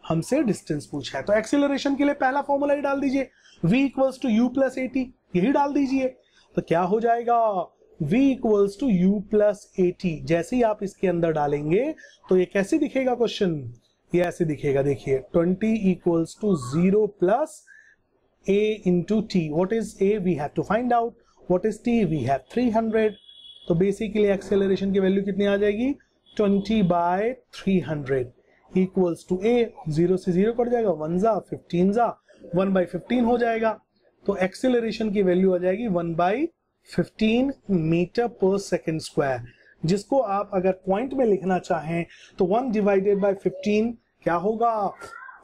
हमसे डिस्टेंस पूछा है। तो एक्सीलरेशन के लिए पहला फॉर्मूला ही डाल दीजिए, v equals to u plus at, यही डाल दीजिए। तो क्या हो जाएगा, v equals to u plus at। जैसे ही आप इसके अंदर डालेंगे तो ये कैसे दिखेगा क्वेश्चन, ये ऐसे दिखेगा। देखिए 20 equals to 0 plus a into t। What is a, we have to find out. What is t, we have 300। तो बेसिकली एक्सेलरेशन की वैल्यू कितनी आ जाएगी, 20/300 इक्वल्स टू a। 0 से 0 कट जाएगा, 1 जा 15 जा, 1/15 हो जाएगा। तो एक्सेलरेशन की वैल्यू आ जाएगी 1/15 मीटर पर सेकेंड स्क्वायर, जिसको आप अगर पॉइंट में लिखना चाहें तो 1 डिवाइडेड बाय 15 क्या होगा,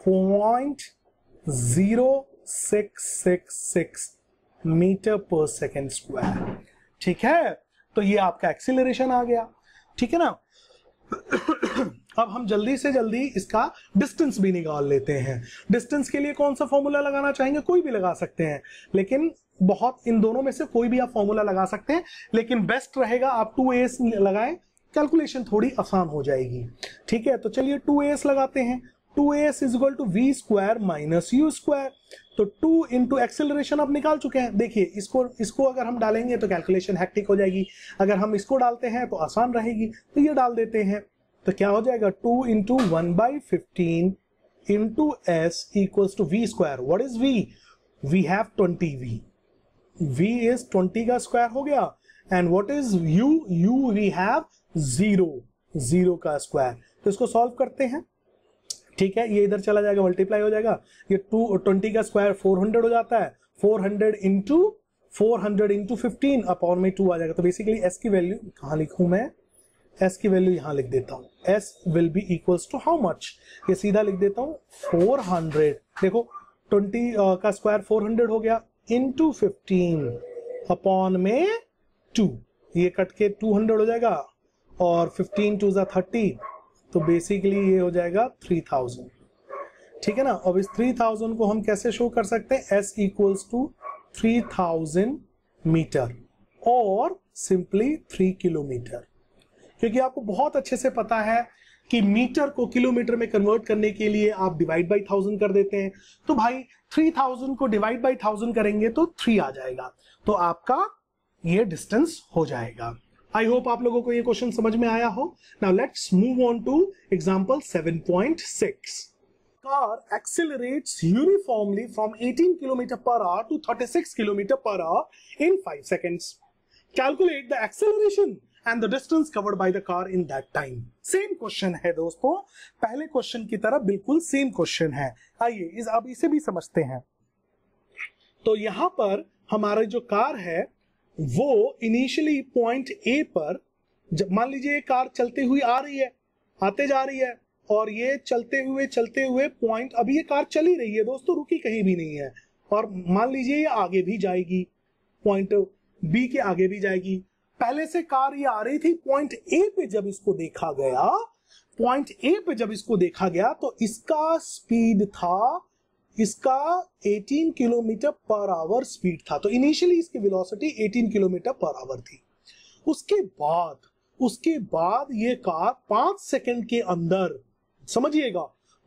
0.0666 मीटर पर सेकेंड स्क्वायर। ठीक है, तो ये आपका एक्सीलरेशन आ गया। ठीक है ना। अब हम जल्दी से जल्दी इसका डिस्टेंस भी निकाल लेते हैं। डिस्टेंस के लिए कौन सा फॉर्मूला लगाना चाहेंगे, कोई भी लगा सकते हैं, लेकिन बहुत इन दोनों में से कोई भी आप फॉर्मूला लगा सकते हैं, लेकिन बेस्ट रहेगा आप 2as लगाएं, कैलकुलेशन थोड़ी आसान हो जाएगी। ठीक है, तो चलिए 2as लगाते हैं। 2as is equal to v square minus u square. तो 2 इंटू एक्सेलरेशन आप निकाल चुके हैं। देखिए इसको अगर हम डालेंगे तो कैलकुलेशन हैक्टिक हो जाएगी, अगर हम इसको डालते हैं तो आसान रहेगी। तो ये डाल देते हैं, तो क्या हो जाएगा 2 into 1/15 into s equals to v square. What is v, we have 20v, v is 20 का स्क्वायर हो गया। And what is u we have 0 का स्क्वायर। तो इसको सॉल्व करते हैं। ठीक है, ये इधर चला जाएगा, मल्टीप्लाई हो जाएगा, ये 20 का स्क्वायर 400 हो जाता है, 400 इंटू 15 अपॉन में 2 आ जाएगा। तो बेसिकली एस की वैल्यू कहाँ लिखूं मैं, एस की वैल्यू यहां लिख देता हूं, S will be equals to how much, ये सीधा लिख देता हूं 400, देखो 20 का स्क्वायर 400 हो गया, इंटू 15 अपॉन में 2, ये कट के 200 हो जाएगा, और 15 2 30, तो बेसिकली ये हो जाएगा 3000, ठीक है ना। अब इस 3000 को हम कैसे शो कर सकते हैं, एस इक्वल्स टू 3000 मीटर और सिंपली 3 किलोमीटर, क्योंकि आपको बहुत अच्छे से पता है कि मीटर को किलोमीटर में कन्वर्ट करने के लिए आप डिवाइड बाई 1000 कर देते हैं, तो भाई 3000 को डिवाइड बाई 1000 करेंगे तो 3 आ जाएगा, तो आपका ये डिस्टेंस हो जाएगा। आई होप आप लोगों को ये क्वेश्चन समझ में आया हो। Now let's move on two example 7.6। car accelerates uniformly from 18 km per hour to 36 km per hour in 5 seconds. Calculate the acceleration and the distance covered by the car in that time. Same question है दोस्तों, पहले question की तरह बिल्कुल same question है। आइए अब इसे भी समझते हैं। तो यहां पर हमारा जो कार है वो इनिशियली पॉइंट ए पर, जब मान लीजिए कार चलते हुए आ रही है, आते जा रही है, और ये चलते हुए पॉइंट, अभी ये कार चली रही है दोस्तों, रुकी कहीं भी नहीं है, और मान लीजिए ये आगे भी जाएगी, पॉइंट बी के आगे भी जाएगी। पहले से कार ये आ रही थी, पॉइंट ए पे जब इसको देखा गया तो इसका स्पीड था, इसका 18 किलोमीटर पर आवर स्पीड था, तो इनिशियली इसकी वेलोसिटी 18 किलोमीटर पर आवर थी। उसके बाद ये कार 5 सेकंड के अंदर, समझिएगा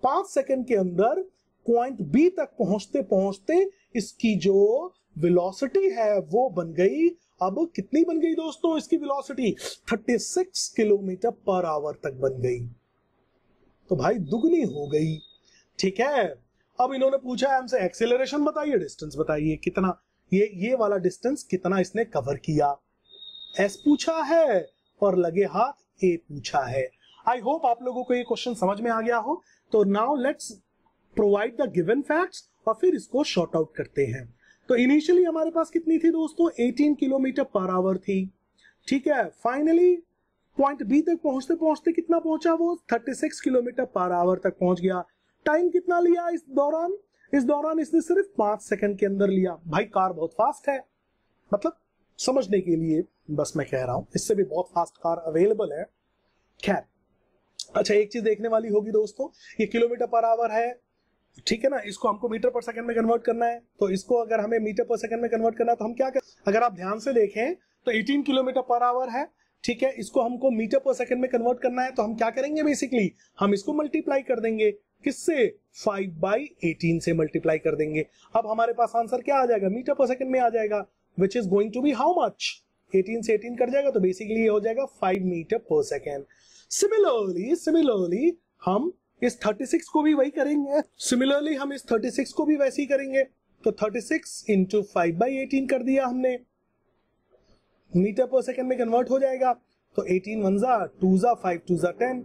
5 सेकंड के अंदर पॉइंट बी तक पहुंचते पहुंचते इसकी जो वेलोसिटी है वो बन गई, अब कितनी बन गई दोस्तों, इसकी वेलोसिटी 36 किलोमीटर पर आवर तक बन गई, तो भाई दुगनी हो गई। ठीक है, अब इन्होंने पूछा हमसे एक्सेलरेशन बताइए, डिस्टेंस बताइए, कितना ये वाला डिस्टेंस कितना इसने कवर किया, एस पूछा है और लगे हाथ ए पूछा है। आई होप आप लोगों को ये क्वेश्चन समझ में आ गया हो। तो now let's provide the given facts और फिर इसको शॉर्ट आउट करते हैं। तो इनिशियली हमारे पास कितनी थी दोस्तों, 18 किलोमीटर पर आवर थी। ठीक है, फाइनली पॉइंट बी तक पहुंचते पहुंचते कितना पहुंचा, वो 36 किलोमीटर पर आवर तक पहुंच गया। टाइम कितना लिया इस दौरान इसने सिर्फ 5 सेकंड के अंदर लिया। भाई कार बहुत फास्ट है, मतलब समझने के लिए बस मैं कह रहा हूं, इससे भी बहुत फास्ट कार अवेलेबल है। खैर, अच्छा एक चीज देखने वाली होगी दोस्तों, ये किलोमीटर पर आवर है, ठीक है ना, इसको हमको मीटर पर सेकंड में कन्वर्ट करना है। तो इसको अगर हमें मीटर पर सेकंड में कन्वर्ट करना है तो हम क्या करें, अगर आप ध्यान से देखें तो 18 किलोमीटर पर आवर है, ठीक है, इसको हमको मीटर पर सेकंड में कन्वर्ट करना है, तो हम क्या करेंगे, बेसिकली हम इसको मल्टीप्लाई कर देंगे, किससे, 5/18 से मल्टीप्लाई कर देंगे। अब हमारे पास आंसर क्या आ जाएगा, मीटर पर सेकंड में आ जाएगा, which is going to be how much, 18 से 18 कट जाएगा, तो बेसिकली ये हो जाएगा 5 मीटर पर सेकंड। सिमिलरली हम इस 36 को भी वही करेंगे, वैसे ही करेंगे। तो 36 इंटू 5/18 कर दिया हमने, मीटर पर सेकंड में कन्वर्ट हो जाएगा, तो 18 1 जा 2 जा 5 2 जा 10,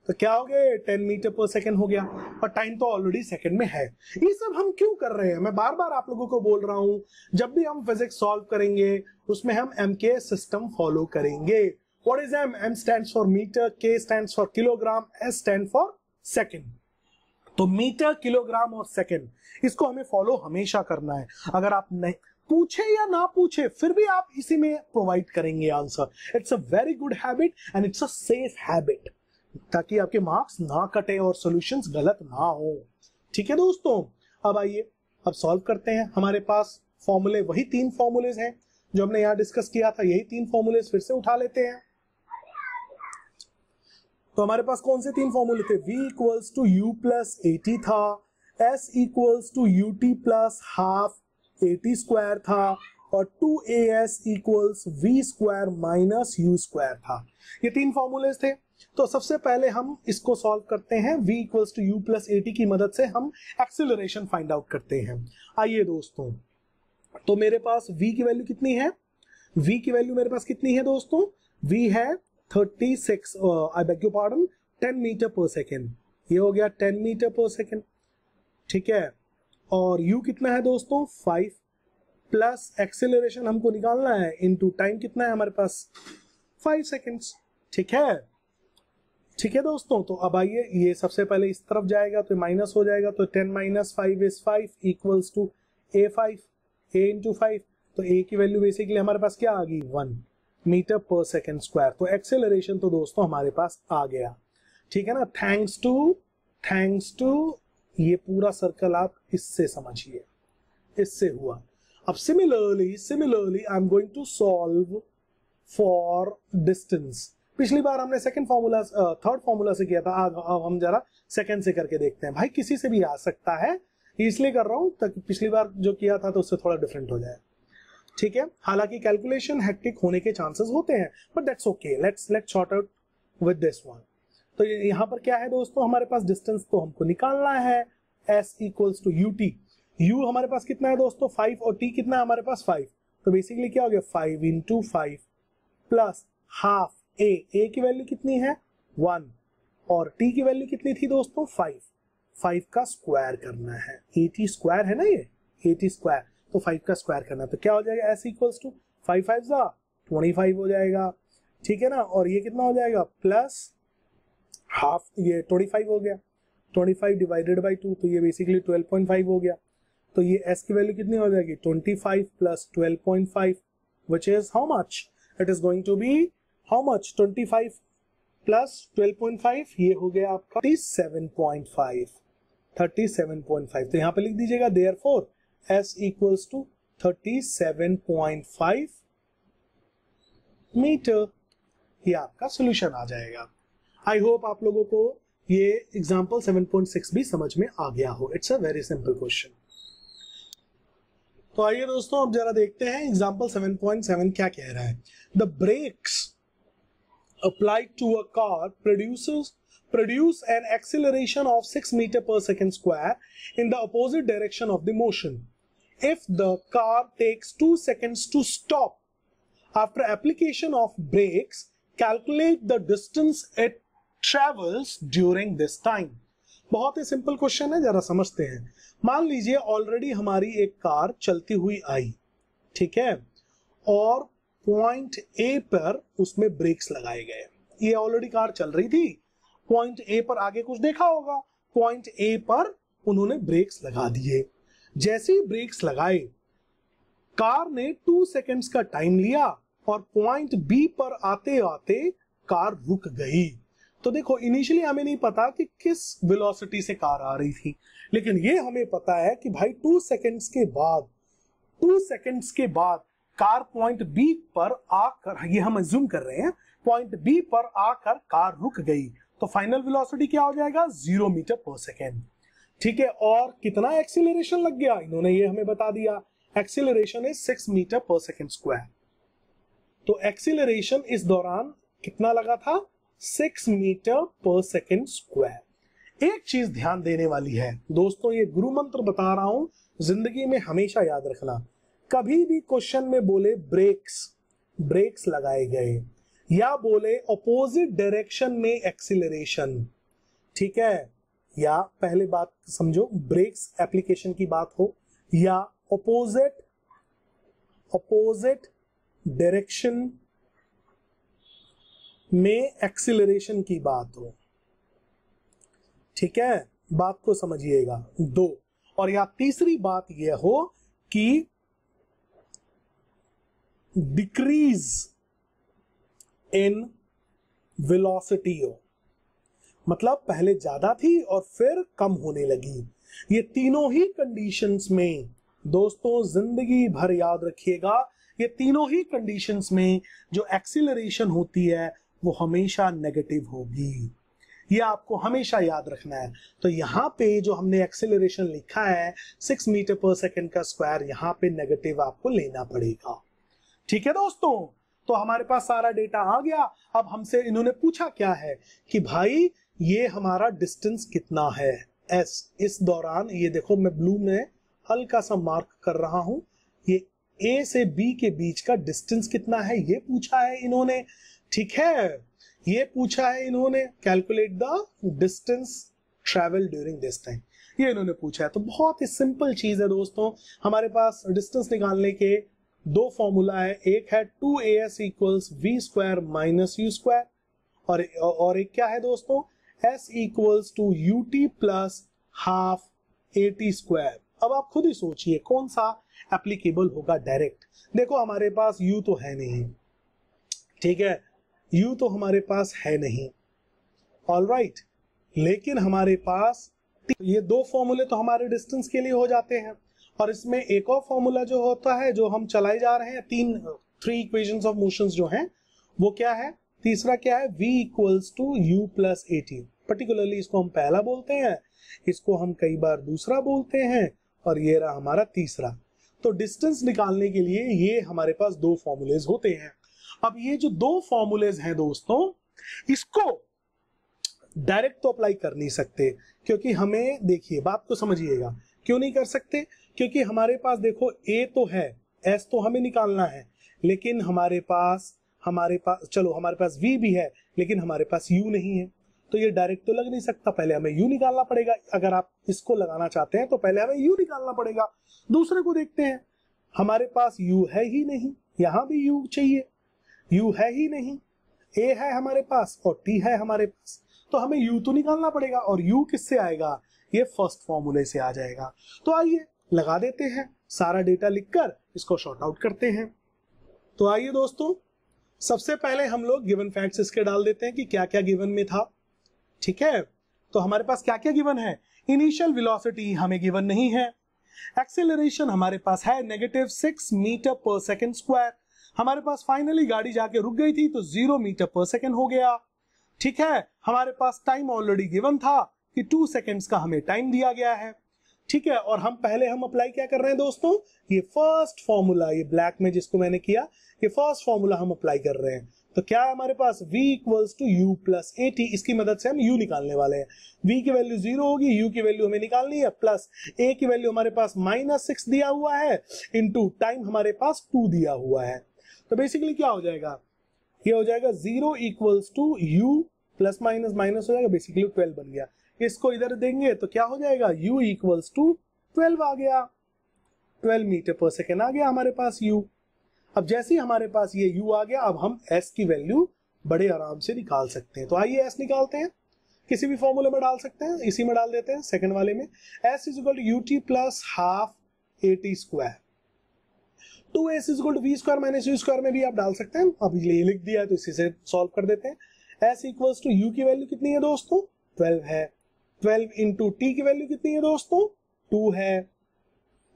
तो क्या हो गया, 10 मीटर पर सेकंड हो गया, और टाइम तो ऑलरेडी सेकंड में है। ये सब हम क्यों कर रहे हैं, मैं बार बार आप लोगों को बोल रहा हूं, जब भी हम फिजिक्स सॉल्व करेंगे उसमें हम MK सिस्टम फॉलो करेंगे। What is M? M stands for metre, K stands for kilogram, S stand for second. तो मीटर, किलोग्राम और सेकंड, इसको हमें फॉलो हमेशा करना है। अगर आप नहीं पूछे या ना पूछे फिर भी आप इसी में प्रोवाइड करेंगे answer. It's a very good habit and it's a safe habit, ताकि आपके मार्क्स ना कटे और सॉल्यूशंस गलत ना हो। ठीक है दोस्तों, अब आइए अब सॉल्व करते हैं। हमारे पास फॉर्मूले वही 3 फॉर्मूलेज हैं जो हमने यहाँ डिस्कस किया था, यही 3 फॉर्मूलेज फिर से उठा लेते हैं। तो हमारे पास कौन से 3 फॉर्मूले थे, V equals to U plus 80 था, S equals to UT plus half 80 square था, और 2AS equals V square minus U square था। ये 3 फॉर्मूलेज थे। तो सबसे पहले हम इसको सॉल्व करते हैं, V equals to U plus 80 की मदद से हम एक्सेलरेशन फाइंड आउट करते हैं। आइए दोस्तों, तो मेरे पास V की वैल्यू कितनी है, V की वैल्यू मेरे पास कितनी है दोस्तों, V है 36 I beg your pardon 10 metre पर सेकेंड, ये हो गया 10 मीटर पर सेकेंड, ठीक है। और u कितना है दोस्तों 5, प्लस एक्सेलरेशन हमको निकालना है इनटू टाइम कितना है हमारे पास 5 सेकेंड्स, ठीक है। ठीक है दोस्तों, तो अब आइए ये सबसे पहले इस तरफ जाएगा तो माइनस हो जाएगा, तो 10 minus 5 is 5 equals to a5, a into 5, तो a की वैल्यू बेसिकली हमारे पास क्या आ गई 1 मीटर पर सेकेंड स्क्वायर। तो एक्सेलरेशन तो दोस्तों हमारे पास आ गया, ठीक है ना। थैंक्स टू ये पूरा सर्कल आप इससे समझिए, इससे हुआ। अब similarly I am going to solve for distance. पिछली बार हमने सेकंड फॉर्मूला थर्ड फॉर्मूला से किया था, अब हम जरा सेकंड से करके देखते हैं। भाई किसी से भी आ सकता है, इसलिए कर रहा हूं ताकि पिछली बार जो किया था तो उससे थोड़ा डिफरेंट हो जाए, ठीक है। हालांकि कैलकुलेशन हेक्टिक होने के चांसेस होते हैं, but that's okay, let's short out with this one. तो यहाँ पर क्या है दोस्तों, हमारे पास डिस्टेंस तो हमको निकालना है, s equals to ut। u हमारे पास कितना है दोस्तों 5 और t कितना है हमारे पास 5, तो बेसिकली क्या हो गया 5 इंटू 5 प्लस हाफ a की वैल्यू कितनी है 1 और t की वैल्यू कितनी थी दोस्तों 5 का स्क्वायर करना है, 80 स्क्वायर है ना ये 80 स्क्वायर, तो 5 का स्क्वायर करना है, तो क्या हो जाएगा s इक्वल्स टू 5 5 जा 25 हो जाएगा, ठीक है ना। और ये कितना हो जाएगा प्लस हाफ, ये 25 हो गया, 25 डिवाइडेड बाई 2, तो ये बेसिकली 12.5 हो गया। तो ये s की वैल्यू कितनी हो जाएगी 25 plus 12.5 which is how much, it is going to be how much 25 plus 12.5, ये हो गया आपका 37.5। तो यहाँ पे लिख दीजिएगा therefore s equals to 37.5 metre, ये आपका सोल्यूशन आ जाएगा। आई होप आप लोगों को ये एग्जाम्पल 7.6 भी समझ में आ गया हो। It's a very simple question. तो आइए दोस्तों अब जरा देखते हैं एग्जाम्पल 7.7 क्या कह रहा है। The brakes applied to a car produce an acceleration of 6 meter per second square in the opposite direction of the motion. If the car takes 2 seconds to stop after application of brakes, calculate the distance it travels during this time. बहुत ही simple question है, जरा समझते हैं। मान लीजिए already हमारी एक car चलती हुई आई, ठीक है, और पॉइंट ए पर उसमें ब्रेक्स लगाए गए। ये ऑलरेडी कार चल रही थी, पॉइंट ए पर आगे कुछ देखा होगा, पॉइंट ए पर उन्होंने ब्रेक्स लगा दिए। जैसे ही ब्रेक्स लगाए, कार ने 2 सेकेंड्स का टाइम लिया और पॉइंट बी पर आते आते कार रुक गई। तो देखो इनिशियली हमें नहीं पता कि किस वेलोसिटी से कार आ रही थी, लेकिन ये हमें पता है कि भाई 2 सेकेंड्स के बाद कार पॉइंट बी पर आकर, ये हम अज्यूम कर रहे हैं, पॉइंट बी पर आकर कार रुक गई, तो फाइनल वेलोसिटी क्या हो जाएगा 0 मीटर पर सेकेंड, ठीक है। और कितना एक्सीलरेशन लग गया, इन्होंने ये हमें बता दिया, एक्सीलरेशन इज 6 मीटर पर सेकेंड स्क्वायर। तो एक्सीलरेशन इस दौरान कितना लगा था 6 मीटर पर सेकेंड स्क्वायर। एक चीज ध्यान देने वाली है दोस्तों, ये गुरु मंत्र बता रहा हूं, जिंदगी में हमेशा याद रखना, कभी भी क्वेश्चन में बोले ब्रेक्स लगाए गए या बोले अपोजिट डायरेक्शन में एक्सीलरेशन, ठीक है, या पहले बात समझो ब्रेक्स एप्लीकेशन की बात हो या अपोजिट डायरेक्शन में एक्सीलरेशन की बात हो, ठीक है, बात को समझिएगा। 2, और या तीसरी बात यह हो कि डिक्रीज इन वेलोसिटी हो, मतलब पहले ज्यादा थी और फिर कम होने लगी। ये तीनों ही कंडीशंस में दोस्तों जिंदगी भर याद रखिएगा, ये तीनों ही कंडीशंस में जो एक्सीलरेशन होती है वो हमेशा नेगेटिव होगी, ये आपको हमेशा याद रखना है। तो यहाँ पे जो हमने एक्सीलरेशन लिखा है 6 मीटर पर सेकेंड का स्क्वायर, यहाँ पे नेगेटिव आपको लेना पड़ेगा, ठीक है दोस्तों। तो हमारे पास सारा डेटा आ गया। अब हमसे इन्होंने पूछा क्या है कि भाई ये हमारा डिस्टेंस कितना है s। इस दौरान ये देखो मैं ब्लू में हल्का सा मार्क कर रहा हूं, ये a से b के बीच का डिस्टेंस कितना है ये पूछा है इन्होंने, ठीक है, ये पूछा है इन्होंने, calculate the distance travel during this time, ये इन्होंने पूछा है। तो बहुत ही सिंपल चीज है दोस्तों, हमारे पास डिस्टेंस निकालने के दो फॉर्मूला है, एक है 2as equals v square minus u square, और एक क्या है दोस्तों, s equals to ut plus half at square. अब आप खुद ही सोचिए कौन सा एप्लीकेबल होगा डायरेक्ट। देखो हमारे पास u तो है नहीं, ठीक है, u तो हमारे पास है नहीं, ऑलराइट, लेकिन हमारे पास ये दो फॉर्मूले तो हमारे डिस्टेंस के लिए हो जाते हैं, और इसमें एक और फॉर्मूला जो होता है जो हम चलाए जा रहे हैं, थ्री इक्वेशंस ऑफ मोशंस जो हैं, वो क्या है, तीसरा क्या है, v equals to u plus at। Particularly इसको हम पहला बोलते हैं, इसको हम कई बार दूसरा बोलते हैं, और ये रहा हमारा तीसरा। तो डिस्टेंस निकालने के लिए ये हमारे पास दो फॉर्मूलेज होते हैं। अब ये जो दो फॉर्मूलेज हैं दोस्तों, इसको डायरेक्ट तो अप्लाई कर नहीं सकते, क्योंकि हमें, देखिए बात को समझिएगा, क्यों नहीं कर सकते, क्योंकि हमारे पास देखो a तो है, s तो हमें निकालना है, लेकिन हमारे पास चलो हमारे पास v भी है, लेकिन हमारे पास u नहीं है, तो ये डायरेक्ट तो लग नहीं सकता, पहले हमें u निकालना पड़ेगा। अगर आप इसको लगाना चाहते हैं तो पहले हमें u निकालना पड़ेगा। दूसरे को देखते हैं, हमारे पास u है ही नहीं, यहां भी u चाहिए, u है ही नहीं, a है हमारे पास और t है हमारे पास, तो हमें u तो निकालना पड़ेगा, और u किससे आएगा, ये फर्स्ट फॉर्मूले से आ जाएगा। तो आइए लगा देते हैं, सारा डेटा लिखकर इसको शॉर्ट आउट करते हैं। तो आइए दोस्तों, सबसे पहले हम लोग गिवन फैक्ट्स इसके डाल देते हैं कि क्या क्या गिवन में था, ठीक है। तो हमारे पास क्या क्या गिवन है, इनिशियल वेलोसिटी हमें गिवन नहीं है, एक्सेलरेशन हमारे पास है -6 मीटर पर सेकेंड स्क्वायर, हमारे पास फाइनली गाड़ी जाके रुक गई थी तो 0 मीटर पर सेकेंड हो गया, ठीक है। हमारे पास टाइम ऑलरेडी गिवन था कि 2 सेकेंड्स का हमें टाइम दिया गया है, ठीक है। और हम अप्लाई क्या कर रहे हैं दोस्तों, ये फर्स्ट फॉर्मूला, ये ब्लैक में जिसको मैंने किया, ये फर्स्ट फॉर्मूला हम अप्लाई कर रहे हैं। तो क्या है हमारे पास, v equals to u plus at, इसकी मदद से हम u निकालने वाले हैं। v की वैल्यू 0 होगी, u की वैल्यू हमें निकालनी है, प्लस a की वैल्यू हमारे पास -6 दिया हुआ है, इनटू टाइम हमारे पास 2 दिया हुआ है। तो बेसिकली क्या हो जाएगा, ये हो जाएगा 0 equals to u plus minus minus हो जाएगा, बेसिकली 12 बन गया। इसको इधर देंगे तो क्या हो जाएगा, u इक्वल्स टू 12 आ गया, 12 मीटर पर सेकेंड आ गया हमारे पास u। अब जैसे ही हमारे पास ये u आ गया, अब हम s की वैल्यू बड़े आराम से निकाल सकते हैं। तो आइए s निकालते हैं, किसी भी फॉर्मूले में डाल सकते हैं, इसी में डाल देते हैं सेकंड वाले में। s is equal to ut plus half at square, 2s is equal to v square minus u square में भी आप डाल सकते हैं, अब ये लिख दिया तो इसी से सॉल्व कर देते हैं। s इक्वल्स टू u की वैल्यू कितनी है दोस्तों, 12 है, 12 इंटू t की वैल्यू कितनी है दोस्तों, 2 है,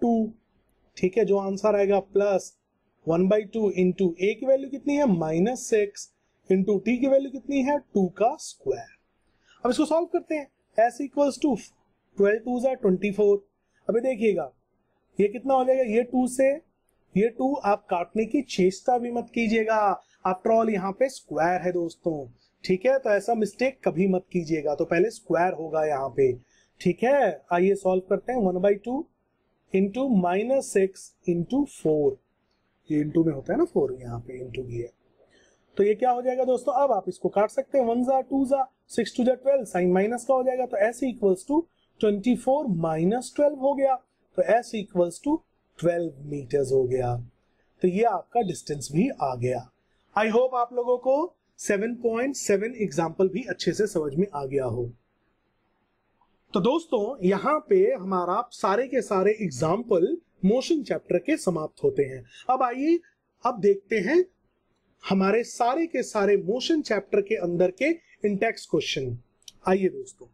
2, ठीक है, जो आंसर आएगा, प्लस 1/2 इंटू a की वैल्यू कितनी है, -6 इंटू t की वैल्यू कितनी है, 2 का स्क्वायर। अब इसको सॉल्व करते हैं, s इक्वल्स टू 12 2 जा 24। अभी देखिएगा ये कितना हो जाएगा, ये 2 से ये 2 आप काटने की चेष्टा भी मत कीजिएगा, आफ्टर ऑल यहाँ पे स्क्वायर है दोस्तों, ठीक है, तो ऐसा मिस्टेक कभी मत कीजिएगा, तो पहले स्क्वायर होगा यहाँ पे, ठीक है। आइए सॉल्व करते हैं, 1/2 इंटू -6 इंटू 4, ये इंटू में होता है ना 4, यहाँ पे इंटू भी है, तो ये क्या हो जाएगा दोस्तों, अब आप इसको काट सकते हैं, 1 जा 2 जा 6 2 जा 12, साइन माइनस का हो जाएगा, तो s इक्वल्स टू 24 माइनस 12 हो गया, तो s इक्वल्स टू 12 मीटर्स हो गया। तो ये आपका डिस्टेंस भी आ गया। आई होप आप लोगों को 7.7 एग्जाम्पल भी अच्छे से समझ में आ गया हो। तो दोस्तों यहाँ पे हमारा सारे के सारे एग्जाम्पल मोशन चैप्टर के समाप्त होते हैं। अब आइए अब देखते हैं हमारे सारे के सारे मोशन चैप्टर के अंदर के इंटेक्स क्वेश्चन। आइए दोस्तों,